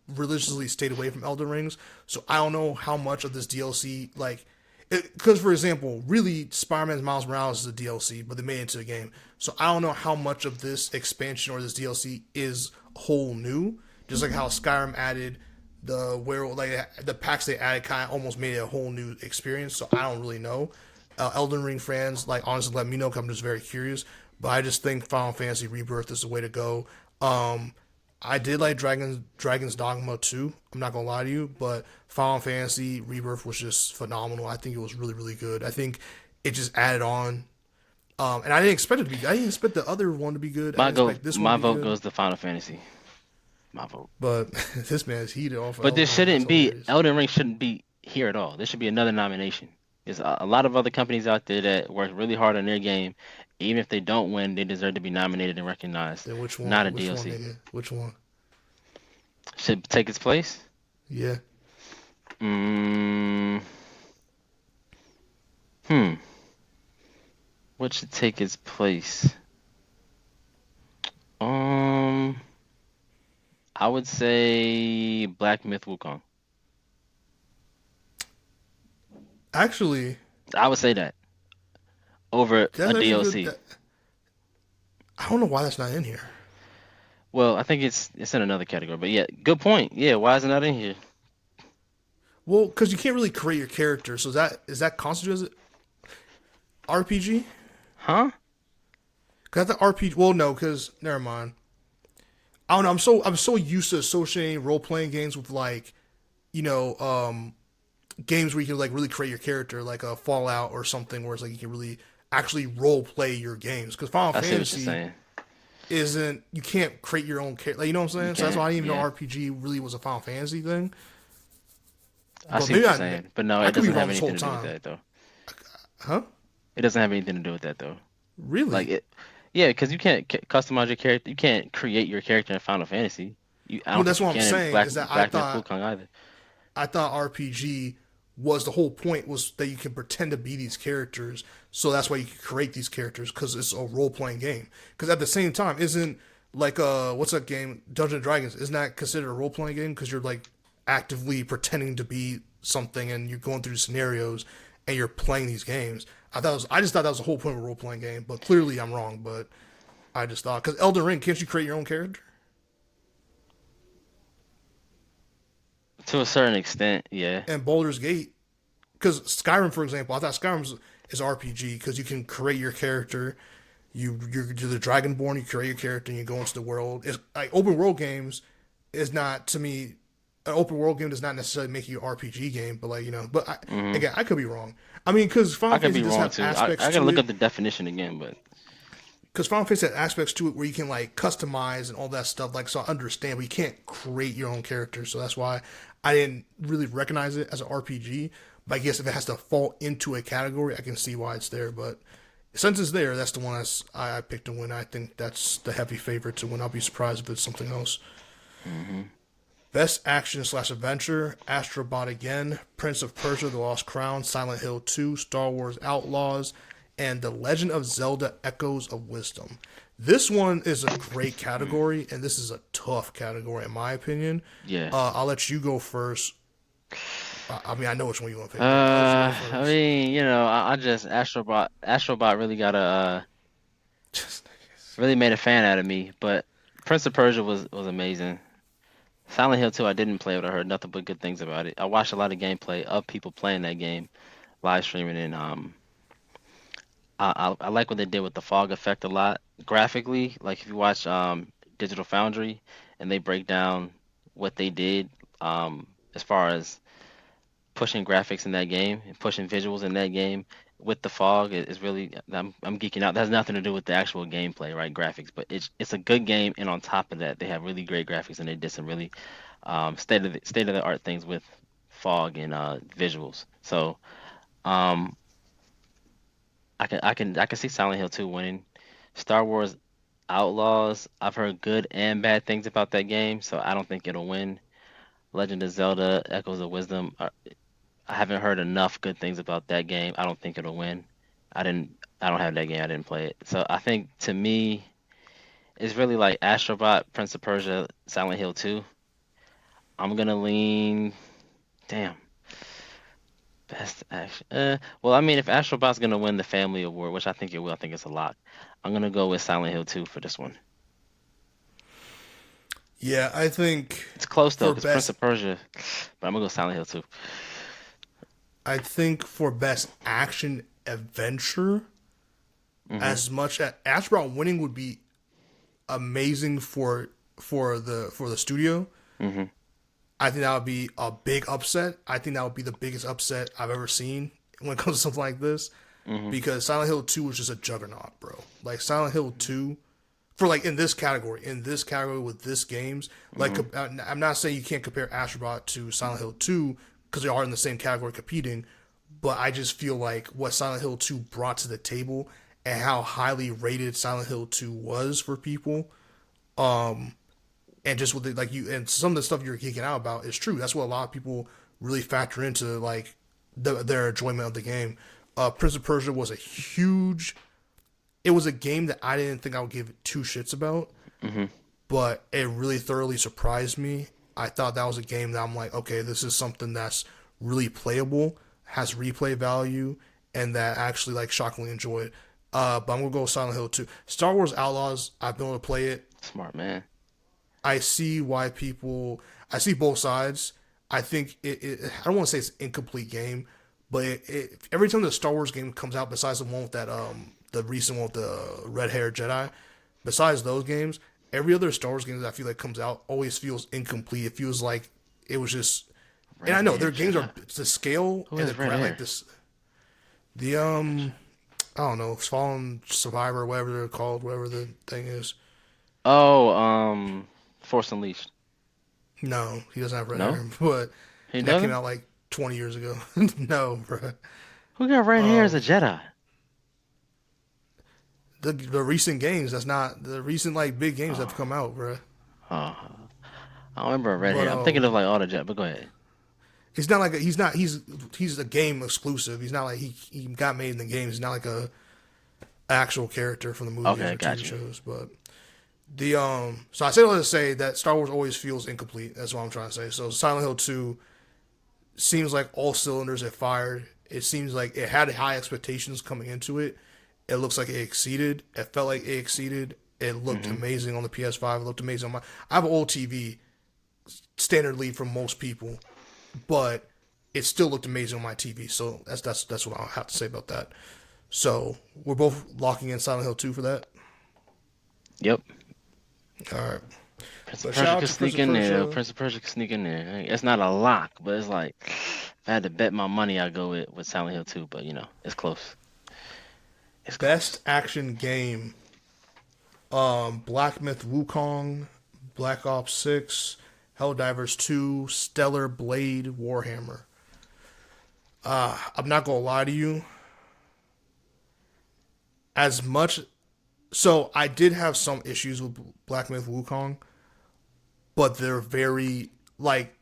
religiously stayed away from Elden Rings, so I don't know how much of this DLC like. Because, for example, really, Spider-Man's Miles Morales is a DLC, but they made it into a game. So I don't know how much of this expansion or this DLC is whole new. Just like how Skyrim added the werewolf, like the packs they added, kind of almost made it a whole new experience. So I don't really know. Elden Ring fans, like honestly, let me know. Cause I'm just very curious. But I just think Final Fantasy Rebirth is the way to go. Um, I did like Dragon's Dogma too. I'm not gonna lie to you, but Final Fantasy Rebirth was just phenomenal. I think it was really really good. I think it just added on, and I didn't expect it to be. I didn't expect the other one to be good. I didn't expect this one My to be vote good. goes to Final Fantasy. My vote. But this man's heated off of But Elden Ring. That's hilarious. Elden Ring shouldn't be here at all. There should be another nomination. There's a lot of other companies out there that work really hard on their game. Even if they don't win, they deserve to be nominated and recognized. Then which Not one? a Which one, DLC. nigga? Which one? Should take its place. Yeah. Mm, hmm. What should take its place? Um, I would say Black Myth Wukong. Actually, I would say that over a that's actually good. DLC. I don't know why that's not in here. Well, I think it's in another category, but yeah, good point. Yeah, why is it not in here? Well, because you can't really create your character. So is that constituted as an RPG? Huh? Because the RPG. Well, no, because never mind. I don't know. I'm so used to associating role playing games with like, you know, games where you can like really create your character, like a Fallout or something, where it's like you can really actually role play your games. Because Final I see what you're Fantasy saying. isn't. You can't create your own character. Like, you know what I'm You saying? So that's why I can't. didn't even know Yeah, RPG really was a Final Fantasy thing. I But see what maybe you're saying. But no, I it could be doesn't wrong have this whole anything to do with time. that though. Huh? It doesn't have anything to do with that though. Like Really? it, yeah, because you can't customize your character. You can't create your character in Final Fantasy. I Well, don't that's think you what I'm can in saying. Is that Black Myth Wukong either. I thought RPG was the whole point was that you can pretend to be these characters. So that's why you can create these characters because it's a role playing game. Because at the same time, isn't like what's that game Dungeons and Dragons? Isn't that considered a role playing game because you're like actively pretending to be something and you're going through scenarios and you're playing these games. I just thought that was the whole point of a role playing game. But clearly I'm wrong. But I just thought because Elden Ring, can't you create your own character? To a certain extent, yeah. And Baldur's Gate, because Skyrim, for example, I thought Skyrim is RPG because you can create your character. You're the Dragonborn. You create your character and you go into the world. It's like open world games is not to me. An open world game does not necessarily make you an RPG game, but like but Hmm. again, I could be wrong. I mean, because I Final could Fantasy be does wrong have too. aspects I gotta to look it. up the definition again, but Because Final Fantasy has aspects to it where you can like customize and all that stuff. Like, so I understand, but you can't create your own character. So that's why I didn't really recognize it as an RPG. But I guess if it has to fall into a category, I can see why it's there. But since it's there, that's the one I picked to win. I think that's the heavy favorite to win. I'll be surprised if it's something else. hmm Best action slash adventure: Astro Bot again, Prince of Persia: The Lost Crown, Silent Hill 2, Star Wars Outlaws, and The Legend of Zelda: Echoes of Wisdom. This one is a great category, and this is a tough category in my opinion. yeah. I'll let you go first. I mean, I know which one you want to pick, but I'll let you go I first. mean, I just Astrobot really got a Just, really made a fan out of me. But Prince of Persia was amazing. Silent Hill 2, I didn't play it, but I heard nothing but good things about it. I watched a lot of gameplay of people playing that game, live streaming, and I like what they did with the fog effect a lot. Graphically, like if you watch Digital Foundry and they break down what they did as far as pushing graphics in that game and pushing visuals in that game with the fog is really I'm geeking out. That has nothing to do with the actual gameplay, right? Graphics, but it's a good game, and on top of that, they have really great graphics, and they did some really state of the art things with fog and visuals. So um, I can see Silent Hill 2 winning. Star Wars Outlaws, I've heard good and bad things about that game, so I don't think it'll win. Legend of Zelda: Echoes of Wisdom, I haven't heard enough good things about that game. I don't think it'll win. I didn't. I don't have that game. I didn't play it. So I think to me, it's really like Astrobot, Prince of Persia, Silent Hill 2. I'm gonna lean. Damn. Best action. Well, I mean, if Astrobot's gonna win the Family Award, which I think it will, I think it's a lock. I'm gonna go with Silent Hill 2 for this one. Yeah, I think It's close though, for because Prince best, of Persia, but I'm gonna go Silent Hill 2. I think for best action adventure, Mm-hmm. as much as Astrobot winning would be amazing for the studio. Mm-hmm. I think that would be a big upset. I think that would be the biggest upset I've ever seen when it comes to something like this. Mm-hmm. Because Silent Hill 2 was just a juggernaut, bro. Like Silent Hill 2 for like in this category with this games, like Mm-hmm. I'm not saying you can't compare Astrobot to Silent Hill 2 because they are in the same category competing, but I just feel like what Silent Hill 2 brought to the table and how highly rated Silent Hill 2 was for people, and just with the, like you and some of the stuff you're geeking out about is true. That's what a lot of people really factor into like their enjoyment of the game. Prince of Persia was a huge. It was a game that I didn't think I would give two shits about, Mm-hmm. but it really thoroughly surprised me. I thought that was a game that I'm like, okay, this is something that's really playable, has replay value, and that I actually like shockingly enjoyed. But I'm gonna go with Silent Hill 2. Star Wars Outlaws, I've been able to play it. Smart man. I see why people. I see both sides. I think I don't want to say it's an incomplete game, but every time the Star Wars game comes out, besides the one with that the recent one with the red haired Jedi, besides those games, every other Star Wars game that I feel like comes out always feels incomplete. It feels like it was just. And I Red know hair their games are Jedi. the scale Who and has the red like hair? this the I don't know Fallen Survivor whatever they're called whatever the thing is. Oh, Force Unleashed. No, he doesn't have red No, hair, but he that came doesn't. out like 20 years ago. No, bro. Who got red hair as a Jedi? The recent games. That's not the recent like big games that have come out, bro. Oh, I don't remember a red But hair. I'm thinking of like all the Jedi. But go ahead. it's not like he's not he's a game exclusive. He's not like he got made in the games. He's not like a actual character from the movies Okay, or got TV you. shows. But the so I say all that to say that Star Wars always feels incomplete. That's what I'm trying to say. So Silent Hill 2 seems like all cylinders have fired. It seems like it had high expectations coming into it. It looks like it exceeded. It felt like it exceeded. It looked Hmm. amazing on the PS5. It looked amazing on my. I have an old TV, standard lead for most people, but it still looked amazing on my TV. So that's what I'll have to say about that. So we're both locking in Silent Hill 2 for that. Yep. All right. Prince of But shout Persia out could to Prince sneak of in there. Persia. Prince of Persia could sneak in there. It's not a lock, but it's like if I had to bet my money, I'd go with Silent Hill 2. But it's close. It's Best close. action game. Black Myth Wukong, Black Ops 6, Helldivers 2, Stellar Blade Warhammer. I'm not gonna lie to you. As much so I did have some issues with Black Myth Wukong, but they're very like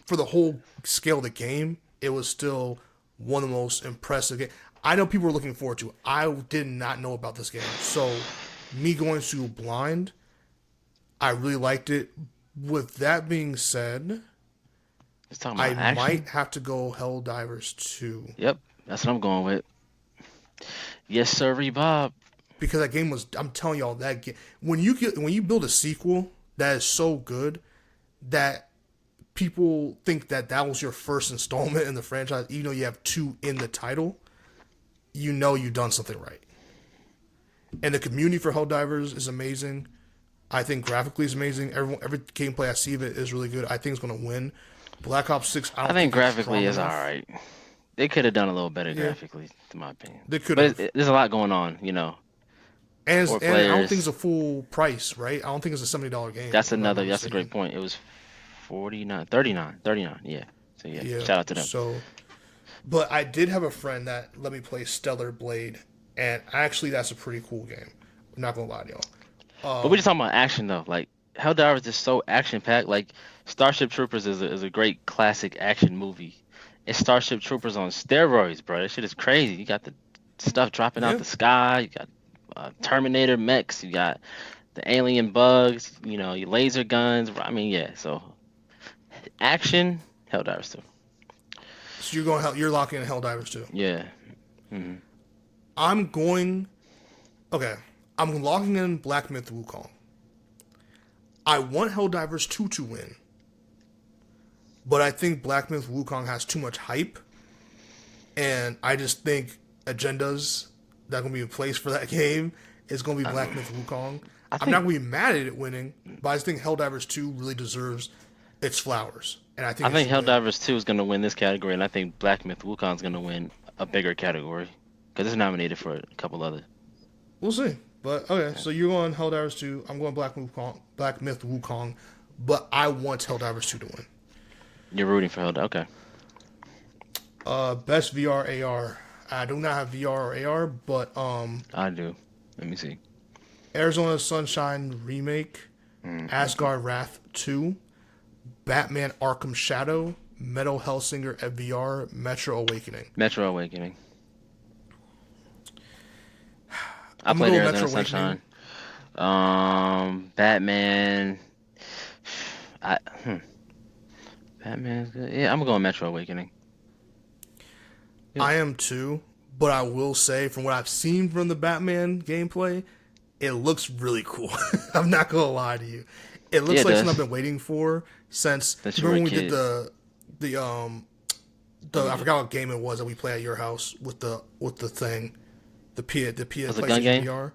for the whole scale of the game, it was still one of the most impressive games. I know people were looking forward to. I did not know about this game, so me going to blind, I really liked it. With that being said, It's talking I about might action. have to go Helldivers 2 Yep, that's what I'm going with. Yes, sir, Bob. because that game was. I'm telling y'all that game, when you build a sequel that is so good that people think that that was your first installment in the franchise, even though you have two in the title, you know you've done something right. And the community for Helldivers is amazing. I think graphically is amazing. Every gameplay I see of it is really good. I think it's going to win. Black Ops 6, I I don't think think it's graphically strong is all enough. right. They could have done a little better Yeah, graphically, in my opinion. they could But have. there's a lot going on. Four And I don't think it's players. a full price, right? I don't think it's a $70 game, That's if I'm another. not That's a great mistaken. point. It was 49, 39, 39. Yeah. So yeah, Yeah. shout out to them. So, but I did have a friend that let me play Stellar Blade, and actually, that's a pretty cool game. I'm not gonna lie to y'all. But we're just talking about action though. Like Helldivers is just so action packed. Like Starship Troopers is a great classic action movie, It's Starship Troopers on steroids, bro. That shit is crazy. You got the stuff dropping out Yeah. the sky. You got Terminator mechs. You got the alien bugs. You know, your laser guns. I mean, yeah. So action, Helldivers 2. So you're going you're locking in Helldivers too. Yeah. Hmm. I'm going. Okay. I'm locking in Black Myth Wukong. I want Helldivers 2 to win, but I think Black Myth Wukong has too much hype, and I just think agendas that are going to be in place for that game is going to be Black Myth Wukong. I I'm not think going to be mad at it winning, but I just think Helldivers 2 really deserves its flowers, and I I think it think should win. Helldivers 2 is gonna win this category, and I think Black Myth Wukong is gonna win a bigger category because it's nominated for a couple other. We'll see. But okay, so you're going Helldivers 2. I'm going Black Myth Wukong, but I want Helldivers 2 to win. You're rooting for Helldivers. Okay. Best VR AR. I do not have VR or AR, but I do. Let me see. Arizona Sunshine Remake, Mm-hmm. Asgard Wrath 2, Batman Arkham Shadow, Metal Hellsinger at VR, Metro Awakening. Metro Awakening. I I'm gonna played go with Arizona Metro Awakening. Sunshine. Batman. I Batman's good. Yeah, I'm gonna go with Metro Awakening. Yep. I am too, but I will say from what I've seen from the Batman gameplay, it looks really cool. I'm not gonna lie to you. It Yeah, looks it like something I've does. been waiting for since. Since you were Remember a when we did kid. the What I was it? forgot what game it was that we played at your house with the thing, the Was it a gun PlayStation game? VR.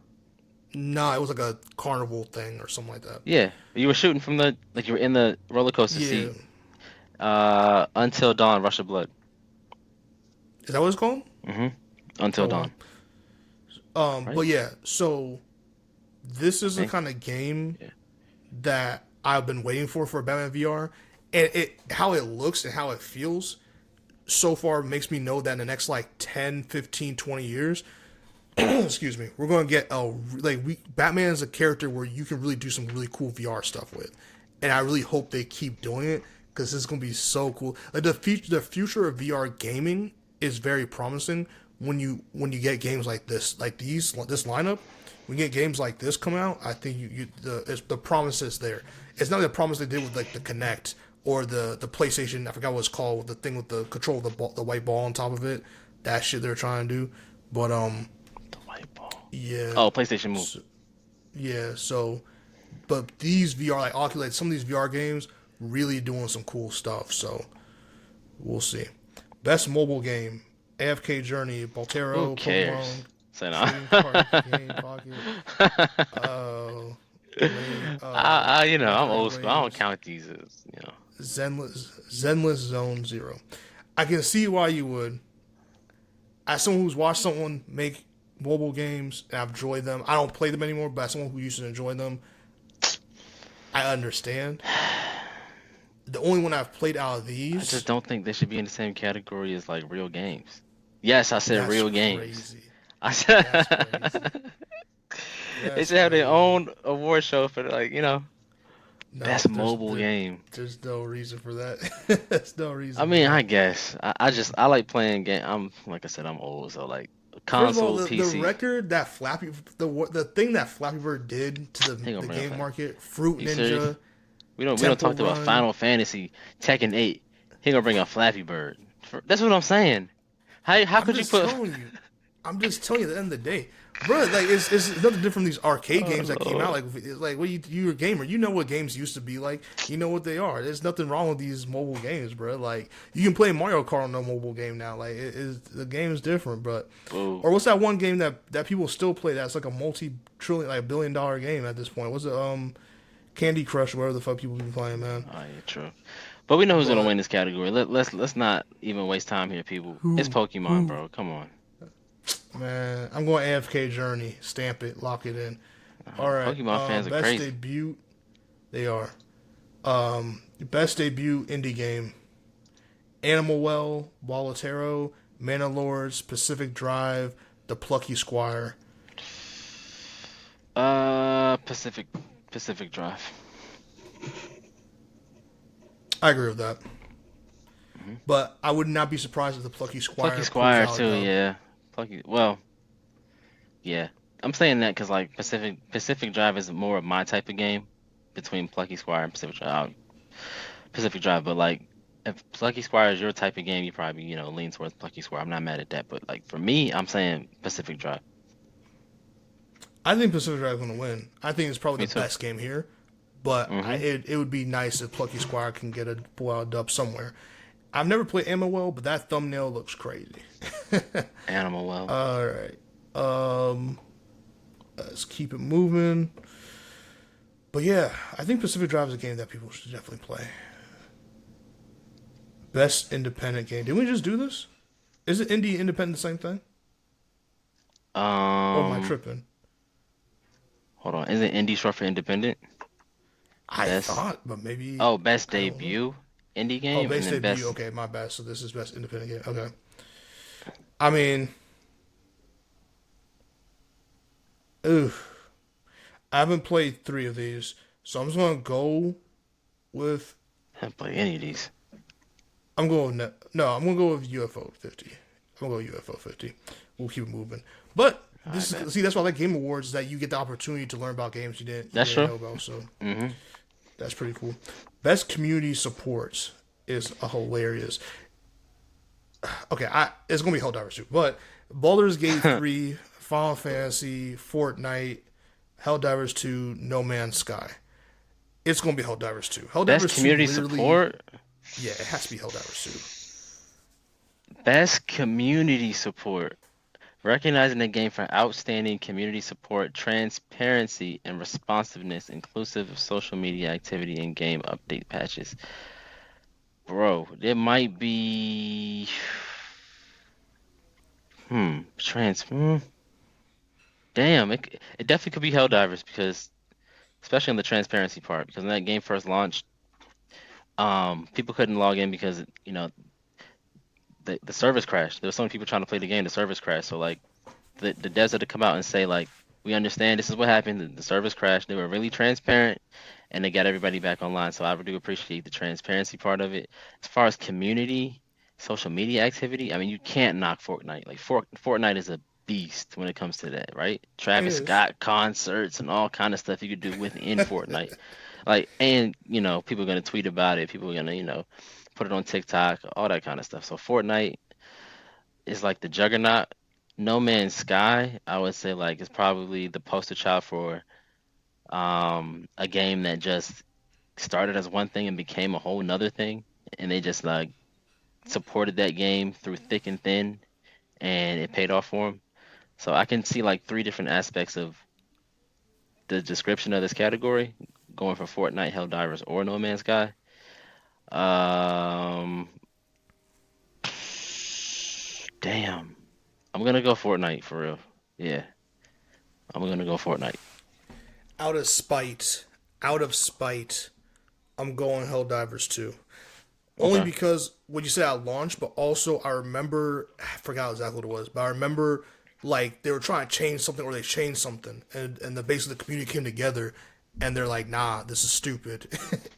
No, it was like a carnival thing or something like that. Yeah. You were shooting from the like you were in the roller coaster Yeah, seat. Until Dawn, Rush of Blood. is that what it's called? Hmm. Until Oh wow. Dawn. Right? But yeah, so this is the Okay. kind of game Yeah. that I've been waiting for Batman VR, and it how it looks and how it feels so far makes me know that in the next like 10, 15, 20 years, excuse me, we're going to get a like we Batman is a character where you can really do some really cool VR stuff with, and I really hope they keep doing it because this is going to be so cool. Like the future of VR gaming is very promising when you get games like this, like this lineup. When you get games like this come out, I think the promise is there. It's not the promise they did with like the Kinect or the PlayStation. I forgot what it's called, the thing with the control of the white ball on top of it. That shit they're trying to do, but The white ball. yeah, Oh, PlayStation Move. so, yeah. So, but these VR like Oculus, some of these VR games really doing some cool stuff. So we'll see. Best mobile game: AFK Journey, Who Baltero, cares? Pokemon Say no. Trading Card Game Pocket, uh, I'm Metroid old school. I don't Waves, count these as. Zenless Zone Zero. I can see why you would. As someone who's watched someone make mobile games and I've enjoyed them, I don't play them anymore, but as someone who used to enjoy them, I understand. The only one I've played out of I just these, don't think they should be in the same category as like real games. Yes, I said that's real games. crazy. I said That's crazy. they That's should have their crazy. own award show for like, No, best mobile game. there's no reason for that. There's no I reason for mean, I that. guess I like playing game. I'm like I said, I'm old, so like First of all, console, the PC. record that the thing that Flappy Bird did to He the gonna bring up game that. market, Fruit You serious? Ninja, We don't Temple talked about Run. Final Fantasy, Tekken 8. He gonna bring up Flappy Bird. That's what I'm saying. How I'm could you just put? telling you. I'm just telling you. At the end of the day, bro, like it's nothing different from these arcade Oh games that came out. Lord. Like it's like, what you're a gamer. You know what games used to be like. You know what they are. There's nothing wrong with these mobile games, bro. Like you can play Mario Kart on a mobile game now. Like the game is different, but Boo. or what's that one game that people still play? That's like a multi-trillion, like $1 billion game at this point. What's it? Candy Crush, whatever the fuck people be playing, man. Oh yeah, true. But we know who's gonna But win this category. Let's not even waste time here, people. It's Pokemon, who, bro. Come on. man, I'm going AFK Journey. Stamp it, lock it in. All right. Pokemon fans are Best crazy. debut. They are. Best debut indie game: Animal Well, Walletero, Mana Lords, Pacific Drive, The Plucky Squire. Pacific Drive. I agree with that. But I would not be surprised if the Plucky Plucky Squire pulls Squire out a too, dub. yeah. Plucky. Well, yeah. I'm saying that because like Pacific Drive is more of my type of game between Plucky Squire and Pacific Drive. But like, if Plucky Squire is your type of game, you probably lean towards Plucky Squire. I'm not mad at that. But like for me, I'm saying Pacific Drive. I think Pacific Drive is going to win. I think it's probably Me the too. best game here. But Hmm. it would be nice if Plucky Squire can get a pull out a dub somewhere. I've never played Ammo, but that thumbnail looks crazy. Animal Well. All right. Um, let's keep it moving. But yeah, I think Pacific Drive is a game that people should definitely play. Best independent game. Didn't we just do this? Is it indie independent the same thing? Or am I Um, tripping? Hold on. Is it indie short for independent? I Best. thought, but maybe Oh, best I don't know. debut indie Oh, game, and base then debut. best. Okay, my bad. So this is best independent game. Okay. I mean, ooh, I haven't played three of these, so I'm just gonna go with. I haven't played any of these. I'm going with no. I'm gonna go with UFO 50. I'm gonna go UFO 50. We'll keep it moving. But All right, this bet. is see that's why I like Game Awards is that you get the opportunity to learn about games you That's didn't true. know about. So Hmm. that's pretty cool. Best community supports is a hilarious. Okay, it's gonna be Helldivers 2, but Baldur's Gate 3, Final Fantasy, Fortnite, Helldivers 2, No Man's Sky. It's gonna be Helldivers 2. Best Helldivers 2 community literally, support. yeah, it has to be Helldivers 2. Best community support. Recognizing the game for outstanding community support, transparency, and responsiveness, inclusive of social media activity and game update patches. Bro, it might be. Damn, it definitely could be Helldivers because, especially on the transparency part, because when that game first launched, people couldn't log in because the service crashed. There were so many people trying to play the game, the service crashed. So like the devs had to come out and say like, we understand this is what happened. The service crashed. They were really transparent, and they got everybody back online. So I do appreciate the transparency part of it. As far as community, social media activity, I mean, you can't knock Fortnite. Like Fortnite is a beast when it comes to that, right? It Travis is. Scott concerts and all kind of stuff you could do within Fortnite. Like, and people are gonna tweet about it. People are gonna, put it on TikTok, all that kind of stuff. So Fortnite is like the juggernaut. No Man's Sky, I would say like is probably the poster child for a game that just started as one thing and became a whole nother thing. And they just like supported that game through thick and thin and it paid off for them. So I can see like three different aspects of the description of this category going for Fortnite, Helldivers, or No Man's Sky. Um, Damn. I'm gonna go Fortnite for real. Yeah, I'm gonna go Fortnite. Out of spite, I'm going Helldivers 2. Only Okay. because what you said at launch, but also I remember I forgot exactly what it was, but I remember like they were trying to change something or they changed something, and the base of the community came together, and they're like, nah, this is stupid,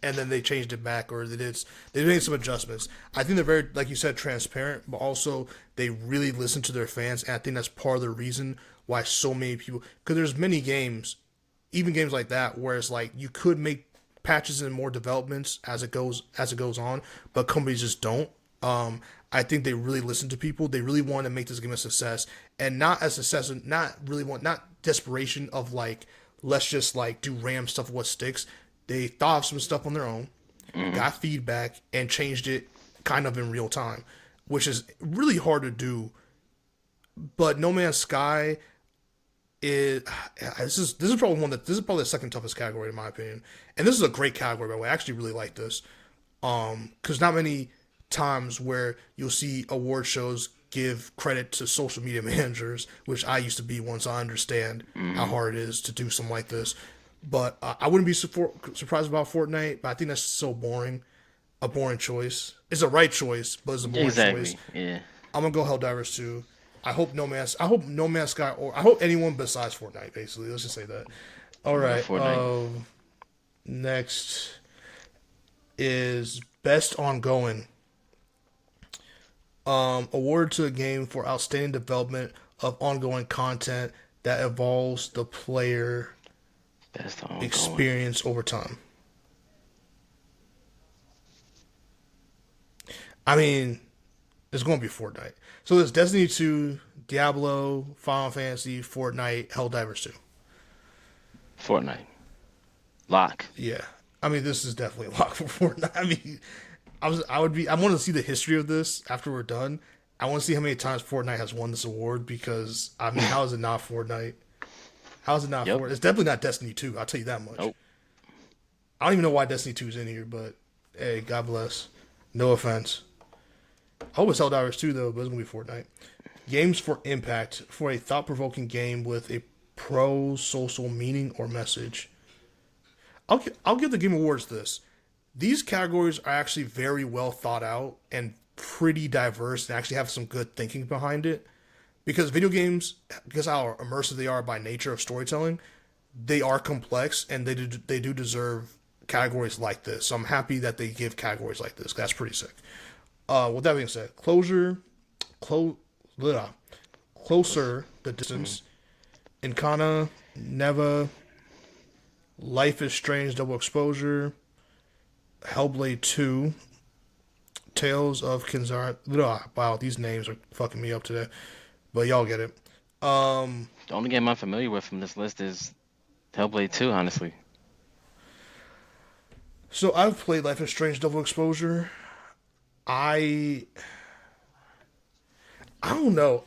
and then they changed it back or they made some adjustments. I think they're very like you said transparent, but also they really listen to their fans, and I think that's part of the reason why so many people because there's many games even games like that where it's like you could make patches and more developments as it goes on, but companies just don't. I think they really listen to people. They really want to make this game a success, and not a success, not desperation of like let's just like do RAM stuff what sticks. They thought of some stuff on their own, Hmm. got feedback, and changed it kind of in real time, which is really hard to do. But No Man's Sky is this is probably this is probably the second toughest category in my opinion, and this is a great category by the way. I actually really like this because not many times where you'll see award shows give credit to social media managers, which I used to be once. I understand how Hmm. hard it is to do something like this, but I wouldn't be surprised about Fortnite. But I think that's so boring, a boring choice. It's a right choice, but it's a boring choice. Exactly. Yeah. I'm gonna go Helldivers 2. I hope No Man's Sky or I hope anyone besides Fortnite. Basically, let's just say that. All I'm gonna go right. Fortnite. Next is best ongoing. Award to a game for outstanding development of ongoing content that evolves the player Best ongoing. experience over time. I mean, it's going to be Fortnite. So there's Destiny 2, Diablo, Final Fantasy, Fortnite, Helldivers 2. Fortnite. Lock. Yeah. I mean, this is definitely a lock for Fortnite. I mean, I want to see the history of this after we're done. I want to see how many times Fortnite has won this award because, I mean, how is it not Fortnite? How is it not Yep. Fortnite? It's definitely not Destiny 2. I'll tell you that much. Nope. I don't even know why Destiny 2 is in here, but hey, God bless. No offense. I hope it's Helldivers 2, though, but it's going to be Fortnite. Games for Impact for a thought provoking game with a pro social meaning or message. I'll give the Game Awards this. These categories are actually very well thought out and pretty diverse and actually have some good thinking behind it. Because video games, because how immersive they are by nature of storytelling, they are complex and they do deserve categories like this. So I'm happy that they give categories like this. That's pretty sick. With that being said, blah, Closer, The Distance, Encana, Neva, Life is Strange Double Exposure, Hellblade 2, Tales of Kinzara. Wow, these names are fucking me up today. But y'all get it. The only game I'm familiar with from this list is Hellblade 2, honestly. So I've played Life is Strange Double Exposure. I I don't know.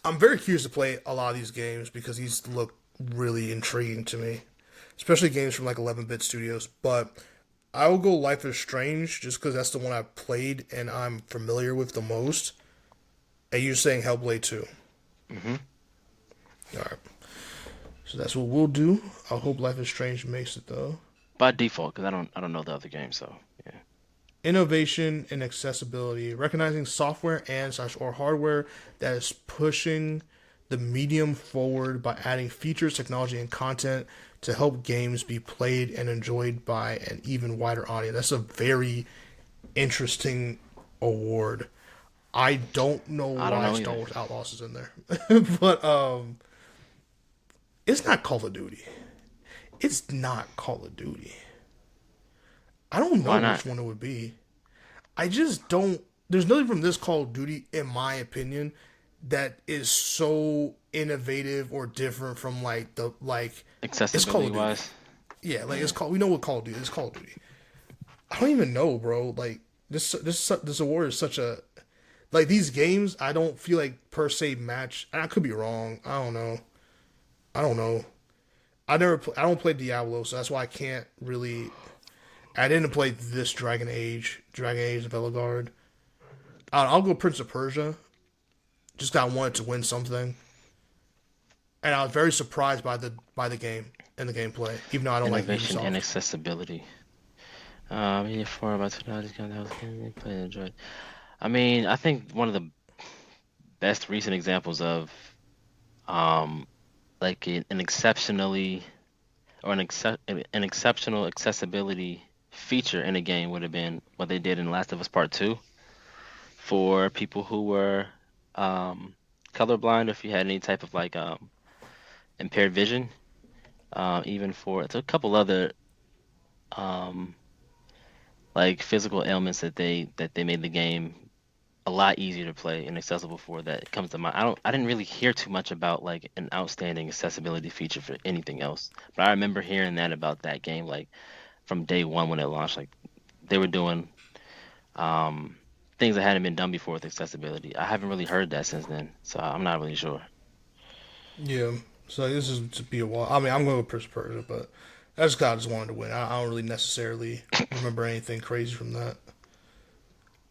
I'm very curious to play a lot of these games because these look really intriguing to me, especially games from like 11-bit studios. But I will go Life is Strange just because that's the one I've played and I'm familiar with the most. And you're saying Hellblade 2. Hmm. All right. So that's what we'll do. I hope Life is Strange makes it though. By default, because I don't know the other game, so yeah. Innovation and accessibility, recognizing software and slash or hardware that is pushing the medium forward by adding features, technology, and content to help games be played and enjoyed by an even wider audience. That's a very interesting award. I don't know I don't why know Star either. Wars Outlaws is in there, but it's not Call of Duty. It's not Call of Duty. I don't know Why not? which one it would be. I just don't. There's nothing from this Call of Duty, in my opinion, that is so innovative or different from like the like. It's Call Accessibility of Duty. wise, Yeah, like yeah. it's called. We know what Call of Duty is. Call of Duty. I don't even know, bro. Like this award is such a like these games. I don't feel like per se match. I could be wrong. I don't know. I don't know. I don't play Diablo, so that's why I can't really. I didn't play this Dragon Age of Veligard. I'll go Prince of Persia. Just 'cause I wanted to win something, and I was very surprised by the game and the gameplay, even though I don't like Innovation and Ubisoft. accessibility. Yeah, for about 2 hours, that was play and enjoyed. I mean, I think one of the best recent examples of um like an exceptionally or an exceptional accessibility feature in a game would have been what they did in Last of Us Part 2 for people who were um colorblind, if you had any type of like impaired vision. Even for it's a couple other um like physical ailments that they made the game a lot easier to play and accessible for that comes to mind. I didn't really hear too much about like an outstanding accessibility feature for anything else. But I remember hearing that about that game like from day one when it launched. Like they were doing um things that hadn't been done before with accessibility. I haven't really heard that since then, so I'm not really sure. Yeah, so this is to be a while. I mean, I'm going to go Prince of Persia, but I just wanted to win. I don't really necessarily remember anything crazy from that.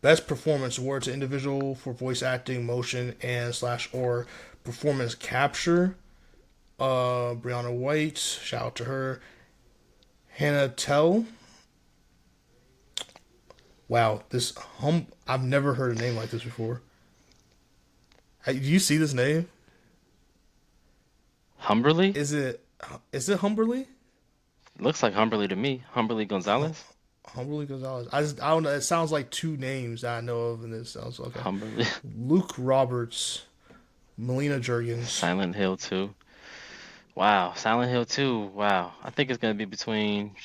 Best Performance Award to individual for voice acting, motion, and slash or performance capture. Brianna White, shout out to her. Hannah Tell. Wow, I've never heard a name like this before. Hey, do you see this name? Humberly? Is it Humberly? Looks like Humberly to me. Humberly Gonzalez? Humberly Gonzalez. I don't know. It sounds like two names that I know of, and this sounds okay. Humberly. Luke Roberts, Melina Jurgens. Silent Hill 2. Wow, Silent Hill 2. Wow. I think it's gonna be between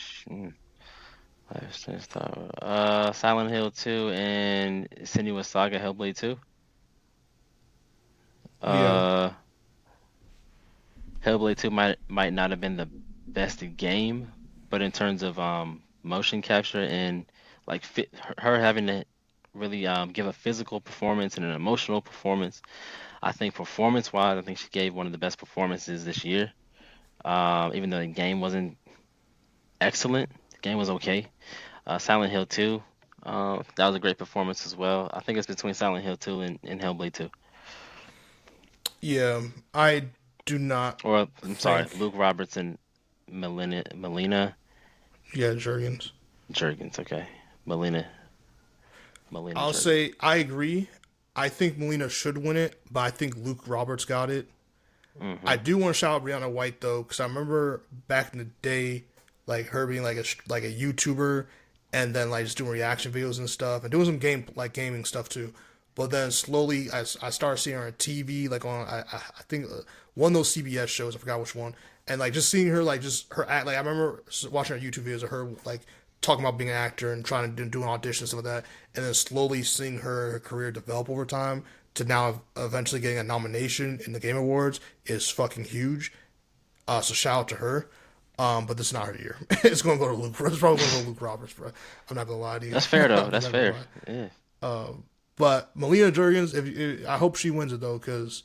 Silent Hill 2 and Senua's Saga Hellblade 2. Yeah, Uh, Hellblade 2 might not have been the best game, but in terms of motion capture and like her having to really give a physical performance and an emotional performance, I think performance wise, I think she gave one of the best performances this year. Even though the game wasn't excellent, the game was okay. Silent Hill 2, that was a great performance as well. I think it's between Silent Hill 2 and Hellblade 2. yeah. I do not Or I'm sorry, think. Luke Roberts and Melina Yeah, Jurgens. Jurgens. Okay, Melina I'll Jurgens. say I agree. I think Melina should win it, but I think Luke Roberts got it. I Hmm. do want to shout out Brianna White though, because I remember back in the day, like her being like a YouTuber, and then like just doing reaction videos and stuff, and doing some gaming stuff too. But then slowly, I started seeing her on TV, like on I think one of those CBS shows. I forgot which one, and like just seeing her like just her act. Like I remember watching her YouTube videos of her like talking about being an actor and trying to do an audition and stuff like that, and then slowly seeing her career develop over time to now eventually getting a nomination in the Game Awards is fucking huge. So shout out to her. But this is not her year. It's going to go to Luke. It's probably going to go to Luke Roberts, bro. I'm not gonna lie to you. That's fair though. I'm That's not gonna fair. lie. Yeah. But Melina Jurgens, if I hope she wins it though, because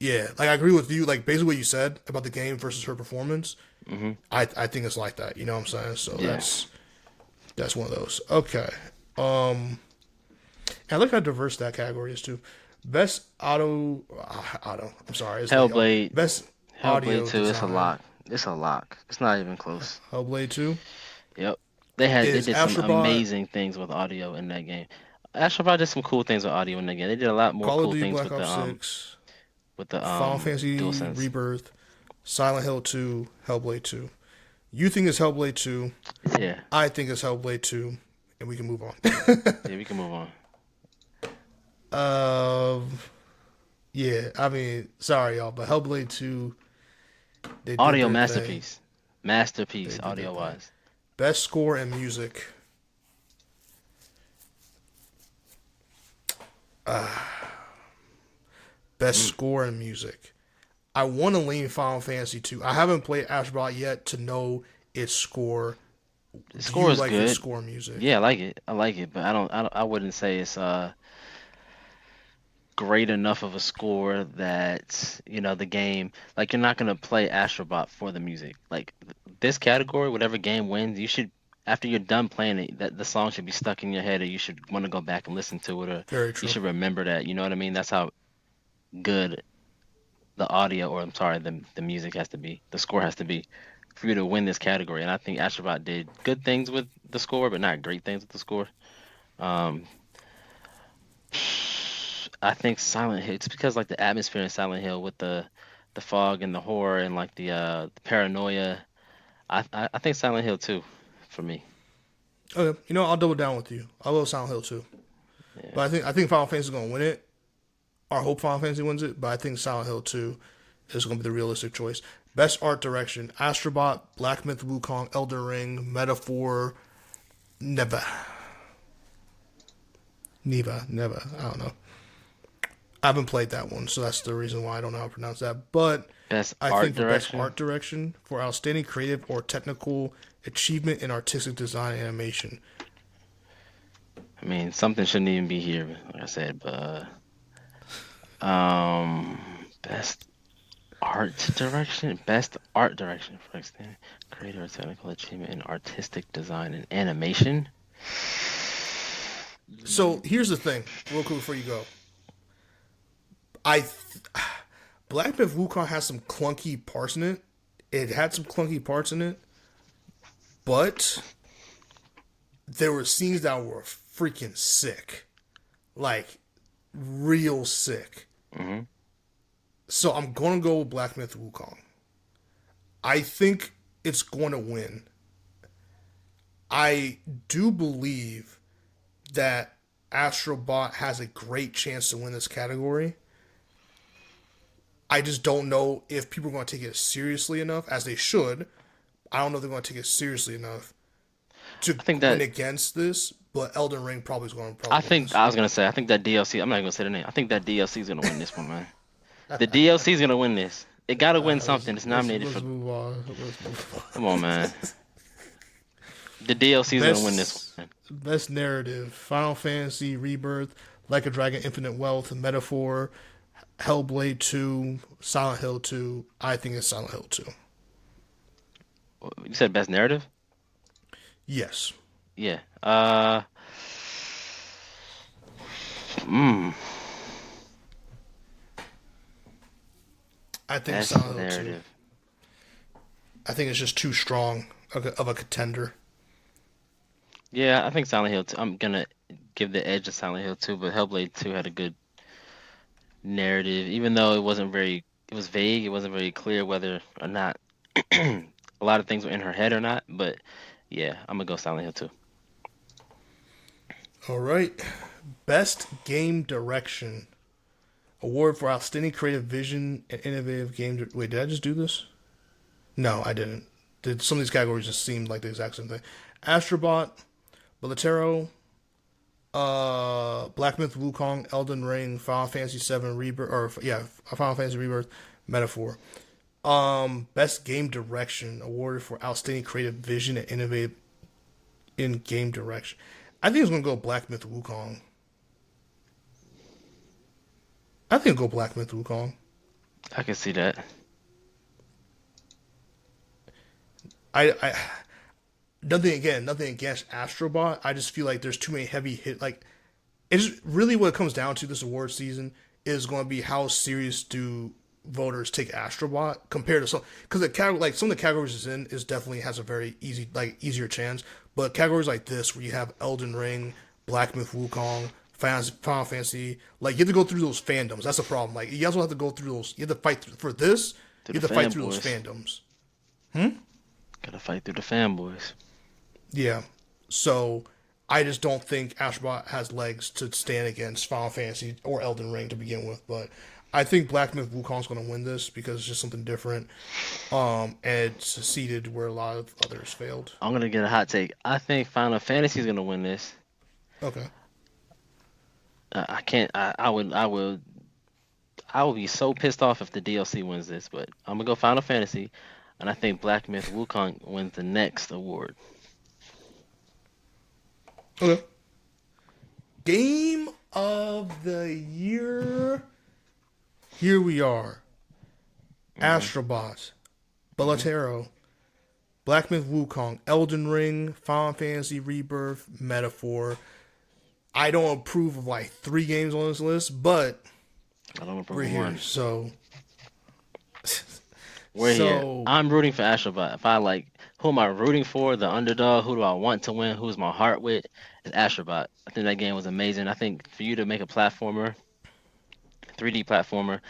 yeah, like I agree with you. Like basically what you said about the game versus her performance, Hmm. I think it's like that. You know what I'm saying? So Yeah. that's one of those. Okay. Um, and look how diverse that category is too. Best auto. I'm sorry, it's late, y'all. Hellblade. Best Hellblade audio 2. It's a design. lock. It's a lock. It's not even close. Hellblade 2 Yep. They is did some Astrobot, amazing things with audio in that game. Astrobot did some cool things with audio in that game. They did a lot more Call of cool Duty things Black Ops 6, with the Final Fantasy DualSense. Rebirth, Silent Hill 2, Hellblade 2. You think it's Hellblade 2. Yeah. I think it's Hellblade 2. And we can move on. Yeah, we can move on. um, yeah, I mean, sorry, y'all, but Hellblade 2, they did Audio their thing. masterpiece. They Masterpiece did their audio thing. wise. Best score and music. Best Mm. score and music. I want to lean Final Fantasy 2. I haven't played Astrobot yet to know its score. The Do score you is like its good. score and music? Yeah, I like it. I like it, but I wouldn't say it's great enough of a score that, the game, like you're not gonna play Astrobot for the music. Like this category, whatever game wins, you should after you're done playing it, that the song should be stuck in your head, or you should want to go back and listen to it, or Very you true. should remember that. You know what I mean? That's how good the audio, or I'm sorry, the music has to be, the score has to be for you to win this category. And I think Astrobot did good things with the score, but not great things with the score. Um, I think Silent Hill. It's because like the atmosphere in Silent Hill with the fog and the horror and like the paranoia. I think Silent Hill 2 for me. Okay, I'll double down with you. I love Silent Hill 2. Yeah. But I think Final Fantasy is going to win it. Or I hope Final Fantasy wins it. But I think Silent Hill 2 is going to be the realistic choice. Best art direction: Astrobot, Black Myth Wukong, Elder Ring, Metaphor, Neva. Neva. I don't know. I haven't played that one, so that's the reason why I don't know how to pronounce that. But Best I art think for best direction. art direction, for outstanding creative or technical achievement in artistic design and animation. I mean, something shouldn't even be here, like I said, but um, best best art direction for extended creative or technical achievement in artistic design and animation. So here's the thing, real quick before you go. I Black Myth Wukong has some clunky parts in it. It had some clunky parts in it, but there were scenes that were freaking sick, like real sick. Hmm. So I'm gonna go with Black Myth Wukong. I think it's going to win. I do believe that Astrobot has a great chance to win this category. I just don't know if people are going to take it seriously enough, as they should. I don't know if they're going to take it seriously enough to I think win that against this. But Elden Ring probably is going to I probably win think this. I was gonna say I think that DLC. I'm not even gonna say the name. I think that DLC is gonna win this one, man. The DLC is gonna win this. It gotta win something. It's nominated Let's for. move on. Let's move Come on, on. man. The DLC is gonna win this Best one. best narrative: Final Fantasy Rebirth, Like a Dragon, Infinite Wealth, Metaphor, Hellblade 2, Silent Hill 2. I think it's Silent Hill 2. You said best narrative? Yes, Yeah. Mm, I think it's best Silent Hill 2. narrative. I think it's just too strong of a contender. Yeah, I think Silent Hill 2. I'm gonna give the edge to Silent Hill 2, but Hellblade 2 had a good narrative, even though it was vague. It wasn't very clear whether or not a lot of things were in her head or not. But yeah, I'm gonna go Silent Hill 2. All right. Best Game Direction. Award for Outstanding Creative Vision and Innovative Game. Wait, did I just do this? No, I didn't. Some of these categories just seemed like the exact same thing. Astrobot, Belotero, Black Myth Wukong, Elden Ring, Final Fantasy VII Rebirth, or yeah, Final Fantasy Rebirth, Metaphor. Best Game Direction awarded for Outstanding Creative Vision and Innovative in Game Direction. I think it's gonna go Black Myth Wukong. I think it'll go Black Myth Wukong. I can see that. I nothing against Astrobot. I just feel like there's too many heavy hit. Like it's really what it comes down to this award season is going to be how serious do voters take Astrobot compared to some because the category like some of the categories it's in is definitely has a very easier chance. But categories like this where you have Elden Ring, Black Myth Wukong, Final Fantasy, like you have to go through those fandoms. That's the problem. Like you also have to go through those. You have to fight for this. To You the have to fight through those fanboys. fandoms. Gotta fight through the fanboys. Yeah. So I just don't think Astrobot has legs to stand against Final Fantasy or Elden Ring to begin with. But I think Black Myth Wukong's going to win this because it's just something different. And it's succeeded where a lot of others failed. I'm gonna get a hot take. I think Final Fantasy is gonna win this. Okay. I can't. I would be so pissed off if the DLC wins this, but I'm gonna go Final Fantasy, and I think Black Myth Wukong wins the next award. Okay. Game of the Year. Here we are. Hmm. Astrobot, Hmm. Belotero, Black Myth Wukong, Elden Ring, Final Fantasy Rebirth, Metaphor. I don't approve of like 3 games on this list, but I don't approve we're of here. one. So, We're here. so I'm rooting for Astrobot. If I like, who am I rooting for? The underdog. Who do I want to win? Who's my heart with? It's Astrobot. I think that game was amazing. I think for you to make a platformer, 3D platformer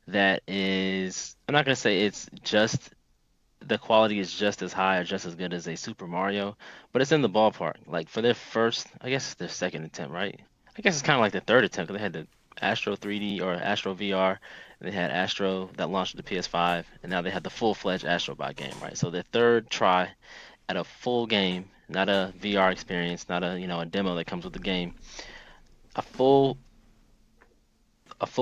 that is, I'm not gonna say it's just the quality is just as high or just as good as a Super Mario, but it's in the ballpark. Like for their first, I guess it's their second attempt, right? I guess it's kind of like the third attempt because they had the Astro 3D or Astro VR, and they had Astro that launched with the PS5, and now they have the full-fledged Astrobot game, right? So their third try at a full game, not a VR experience, not a a demo that comes with the game, a full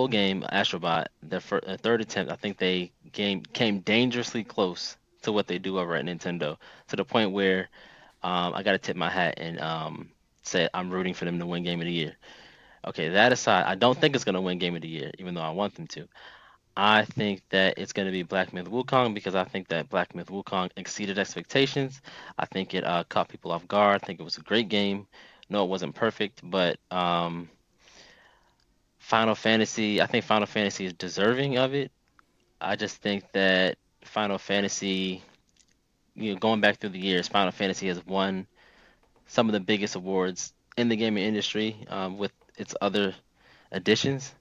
game Astrobot. Their third attempt, I think they game came dangerously close to what they do over at Nintendo, to the point where I got to tip my hat and say I'm rooting for them to win Game of the Year. Okay, that aside, I don't think it's gonna win Game of the Year, even though I want them to. I think that it's gonna be Black Myth Wukong because I think that Black Myth Wukong exceeded expectations. I think it caught people off guard. I think it was a great game. No, it wasn't perfect, but Final Fantasy, I think Final Fantasy is deserving of it. I just think that Final Fantasy, going back through the years, Final Fantasy has won some of the biggest awards in the gaming industry with its other additions.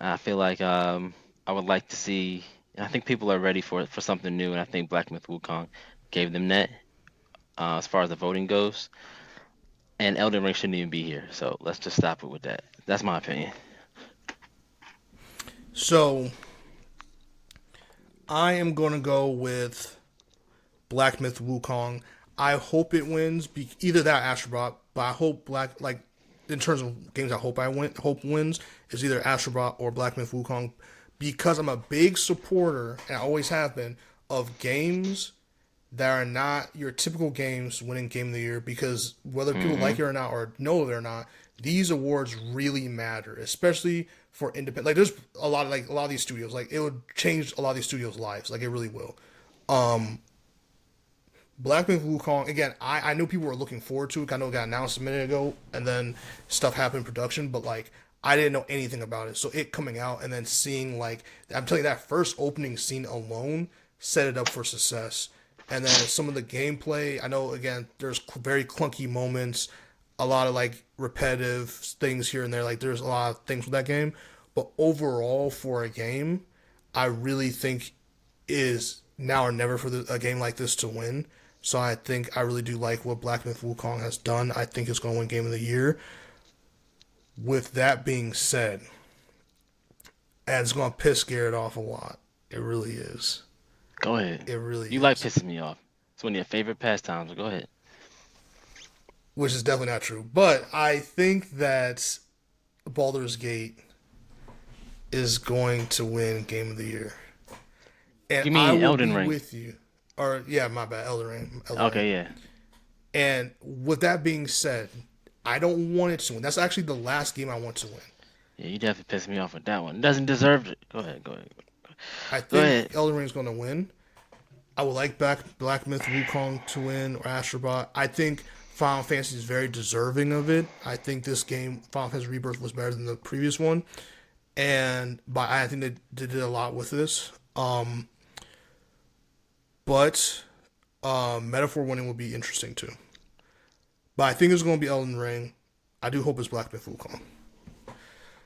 I feel like I would like to see. I think people are ready for something new, and I think Black Myth Wukong gave them that. as far as the voting goes. And Elden Ring shouldn't even be here. So let's just stop it with that. That's my opinion. So I am going to go with Black Myth Wukong. I hope it wins. Either that or Astrobot, but I hope in terms of games, I hope wins is either Astrobot or Black Myth Wukong, because I'm a big supporter and I always have been of games that are not your typical games winning Game of the Year, because whether people like it or not or know it or not, these awards really matter, especially for independent. Like there's a lot of these studios, like it would change a lot of these studios' lives, like it really will. Black Myth Wukong, again, I knew people were looking forward to it. I know it got announced a minute ago, and then stuff happened in production, but like I didn't know anything about it. So it coming out and then seeing, like, I'm telling you, that first opening scene alone set it up for success. And then some of the gameplay, I know, again, there's very clunky moments, a lot of like repetitive things here and there. Like there's a lot of things with that game, but overall for a game, I really think is now or never for a game like this to win. So I think I really do like what Black Myth Wukong has done. I think it's going to win Game of the Year. With that being said, and it's going to piss Garrett off a lot. It really is. Go ahead. It really You like is. pissing me off. It's one of your favorite pastimes. Go ahead. Which is definitely not true. But I think that Baldur's Gate is going to win Game of the Year. And You I mean will Elden be Ring? with you. Or, yeah, my bad. Elden Ring. Elden Ring. Okay, yeah. And with that being said, I don't want it to win. That's actually the last game I want to win. Yeah, you definitely pissed me off with that one. It doesn't deserve it. Go ahead. Go ahead. I Go think ahead. Elden Ring is going to win. I would like Black Myth Wukong to win, or Astrobot. I think Final Fantasy is very deserving of it. I think this game, Final Fantasy Rebirth, was better than the previous one, and I think they did a lot with this. But Metaphor winning will be interesting too. But I think it's going to be Elden Ring. I do hope it's Black Myth Wukong.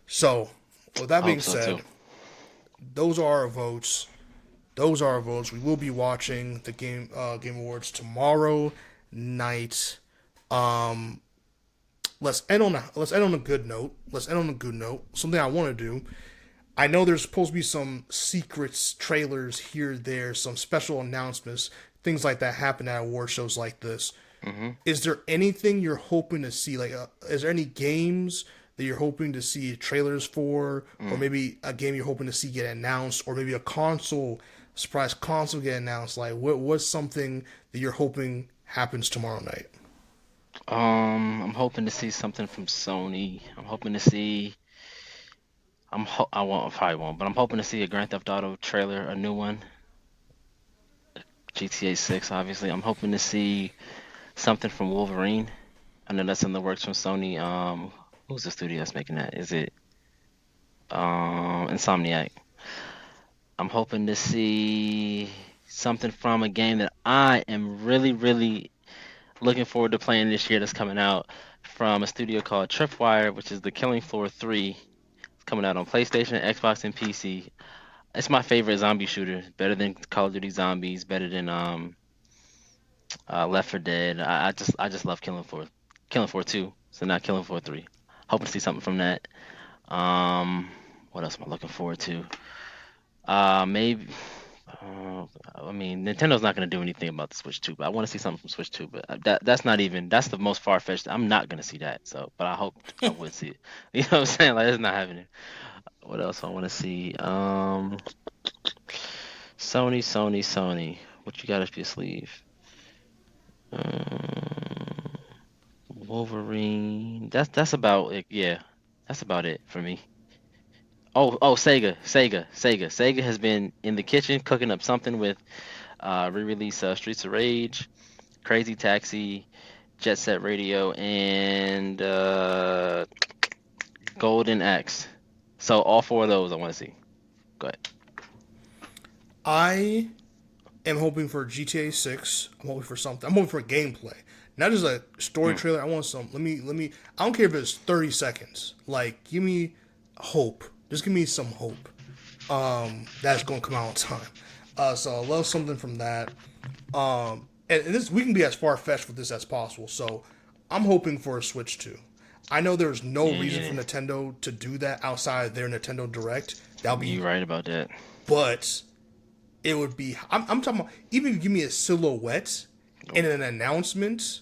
So, with that I being hope so too. said, those are our votes. Those are our votes. We will be watching the Game Awards tomorrow night. Um, let's end on a good note. Let's end on a good note. Something I want to do. I know there's supposed to be some secrets, trailers here, there, some special announcements, things like that happen at award shows like this. Is there anything you're hoping to see? Like, is there any games that you're hoping to see trailers for, or maybe a game you're hoping to see get announced, or maybe a surprise console get announced? Like, what's something that you're hoping happens tomorrow night? I'm hoping to see something from Sony. I'm hoping to see. I won't. I probably won't. But I'm hoping to see a Grand Theft Auto trailer, a new one. GTA 6, obviously. I'm hoping to see something from Wolverine. I know that's in the works from Sony. Who's the studio that's making that? Is it Insomniac? I'm hoping to see something from a game that I am really, really looking forward to playing this year that's coming out from a studio called Tripwire, which is the Killing Floor 3. It's coming out on PlayStation, Xbox, and PC. It's my favorite zombie shooter. Better than Call of Duty Zombies, better than Left 4 Dead. I just love Killing Floor 2, so not Killing Floor 3. Hoping to see something from that. Um, what else am I looking forward to? Maybe. I mean, Nintendo's not gonna do anything about the Switch 2, but I want to see something from Switch 2. But that's not even that's the most far fetched. I'm not gonna see that. So, but I hope I would see it. You know what I'm saying? Like it's not happening. What else I want to see? Sony. What you got up your sleeve? Um, Wolverine. That's about it. Yeah, that's about it for me. Oh, Sega has been in the kitchen cooking up something with re-release Streets of Rage, Crazy Taxi, Jet Set Radio, and Golden Axe. So all four of those I want to see. Go ahead. I am hoping for GTA 6. I'm hoping for something. I'm hoping for gameplay, not just a story Mm. trailer. I want some. Let me. I don't care if it's 30 seconds. Like, give me hope. Just give me some hope. That's gonna come out on time. So I love something from that. and this we can be as far fetched with this as possible. So I'm hoping for a Switch 2. I know there's no reason for Nintendo to do that outside of their Nintendo Direct. That'll be You right about that. but it would be. I'm talking about even if you give me a silhouette and an announcement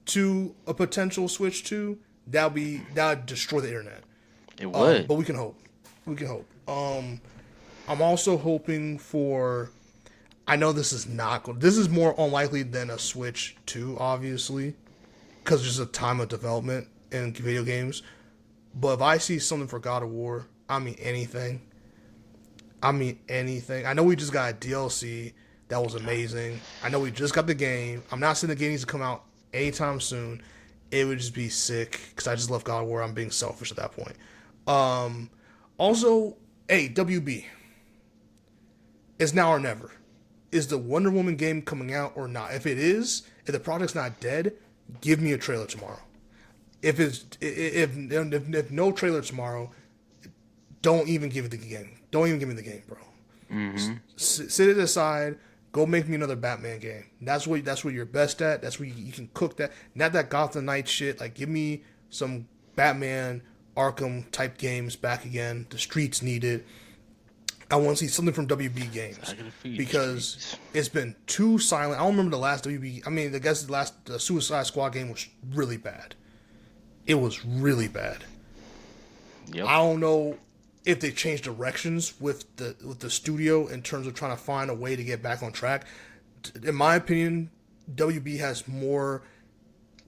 to a potential Switch 2, that'd destroy the internet. It would. But we can hope. We can hope. I'm also hoping for. I know this is not going. This is more unlikely than a Switch 2, obviously, because there's a time of development in video games. But if I see something for God of War, I mean anything. I mean anything. I know we just got a DLC that was amazing. I know we just got the game. I'm not saying the game needs to come out anytime soon. It would just be sick because I just love God of War. I'm being selfish at that point. Also, hey, WB. It's now or never. Is the Wonder Woman game coming out or not? If it is, if the project's not dead, give me a trailer tomorrow. If no trailer tomorrow, don't even give it the game. Don't even give me the game, bro. Mm-hmm. Sit it aside. Go make me another Batman game. That's what you're best at. That's where you can cook that. Not that Gotham Knight shit. Like, give me some Batman Arkham type games back again. The streets need it. I want to see something from WB Games because it's been too silent. I don't remember the last WB. I mean, I guess the Suicide Squad game was really bad. It was really bad. Yep. I don't know if they changed directions with the studio in terms of trying to find a way to get back on track. In my opinion, WB has more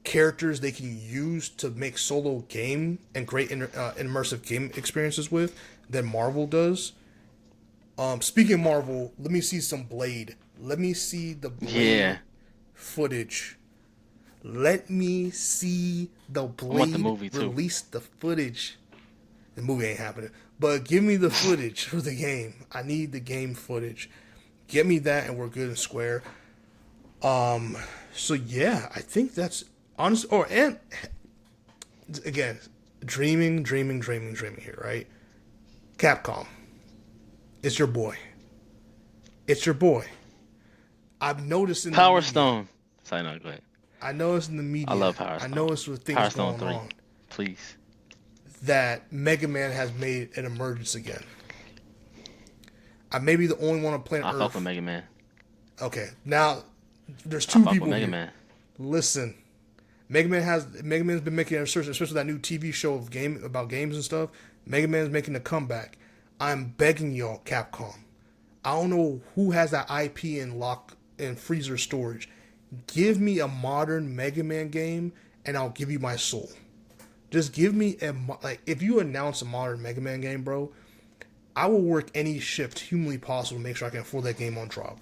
characters they can use to make solo game and great immersive game experiences with than Marvel does. Speaking of Marvel, let me see some Blade. Let me see the Blade footage. Let me see the Blade. I want the movie too. Release the footage. The movie ain't happening. But give me the footage for the game. I need the game footage. Get me that and we're good and square. So yeah, I think that's honest. Oh, and again, dreaming here, right? Capcom. It's your boy. It's your boy. I've noticed in Power Stone. Sorry, no, go ahead. I noticed in the media. I love Power Stone. I noticed with things Power Stone going 3. on. Please. That Mega Man has made an emergence again. I may be the only one on planet Earth. I fuck with Mega Man. Okay, now there's two people with Mega here. Man. Listen, Mega Man's been making a search, especially that new TV show about games and stuff. Mega Man's making a comeback. I'm begging y'all, Capcom. I don't know who has that IP in freezer storage. Give me a modern Mega Man game, and I'll give you my soul. Just give me if you announce a modern Mega Man game, bro, I will work any shift humanly possible to make sure I can afford that game on drop.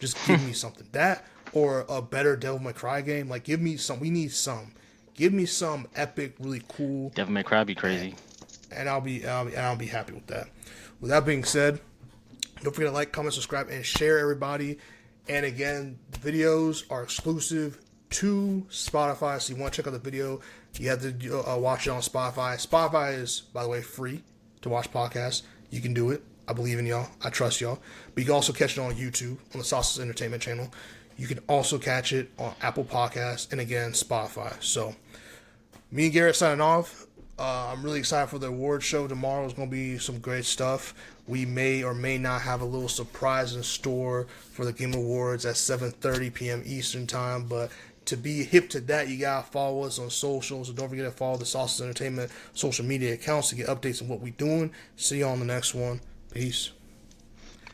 Just give me something. That or a better Devil May Cry game. Like, give me some. We need some. Give me some epic, really cool. Devil May Cry be crazy. And I'll be happy with that. With that being said, don't forget to like, comment, subscribe, and share, everybody. And again, the videos are exclusive to Spotify, so you want to check out the video, you have to watch it on Spotify. Spotify is, by the way, free to watch podcasts. You can do it. I believe in y'all. I trust y'all. But you can also catch it on YouTube, on the Sauces Entertainment channel. You can also catch it on Apple Podcasts and, again, Spotify. So, me and Garrett signing off. I'm really excited for the award show tomorrow. It's going to be some great stuff. We may or may not have a little surprise in store for the Game Awards at 7:30 p.m. Eastern Time. But to be hip to that, you got to follow us on socials. So don't forget to follow the Sauces Entertainment social media accounts to get updates on what we're doing. See you on the next one. Peace.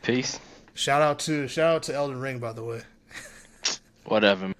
Peace. Shout out to Elden Ring, by the way. Whatever.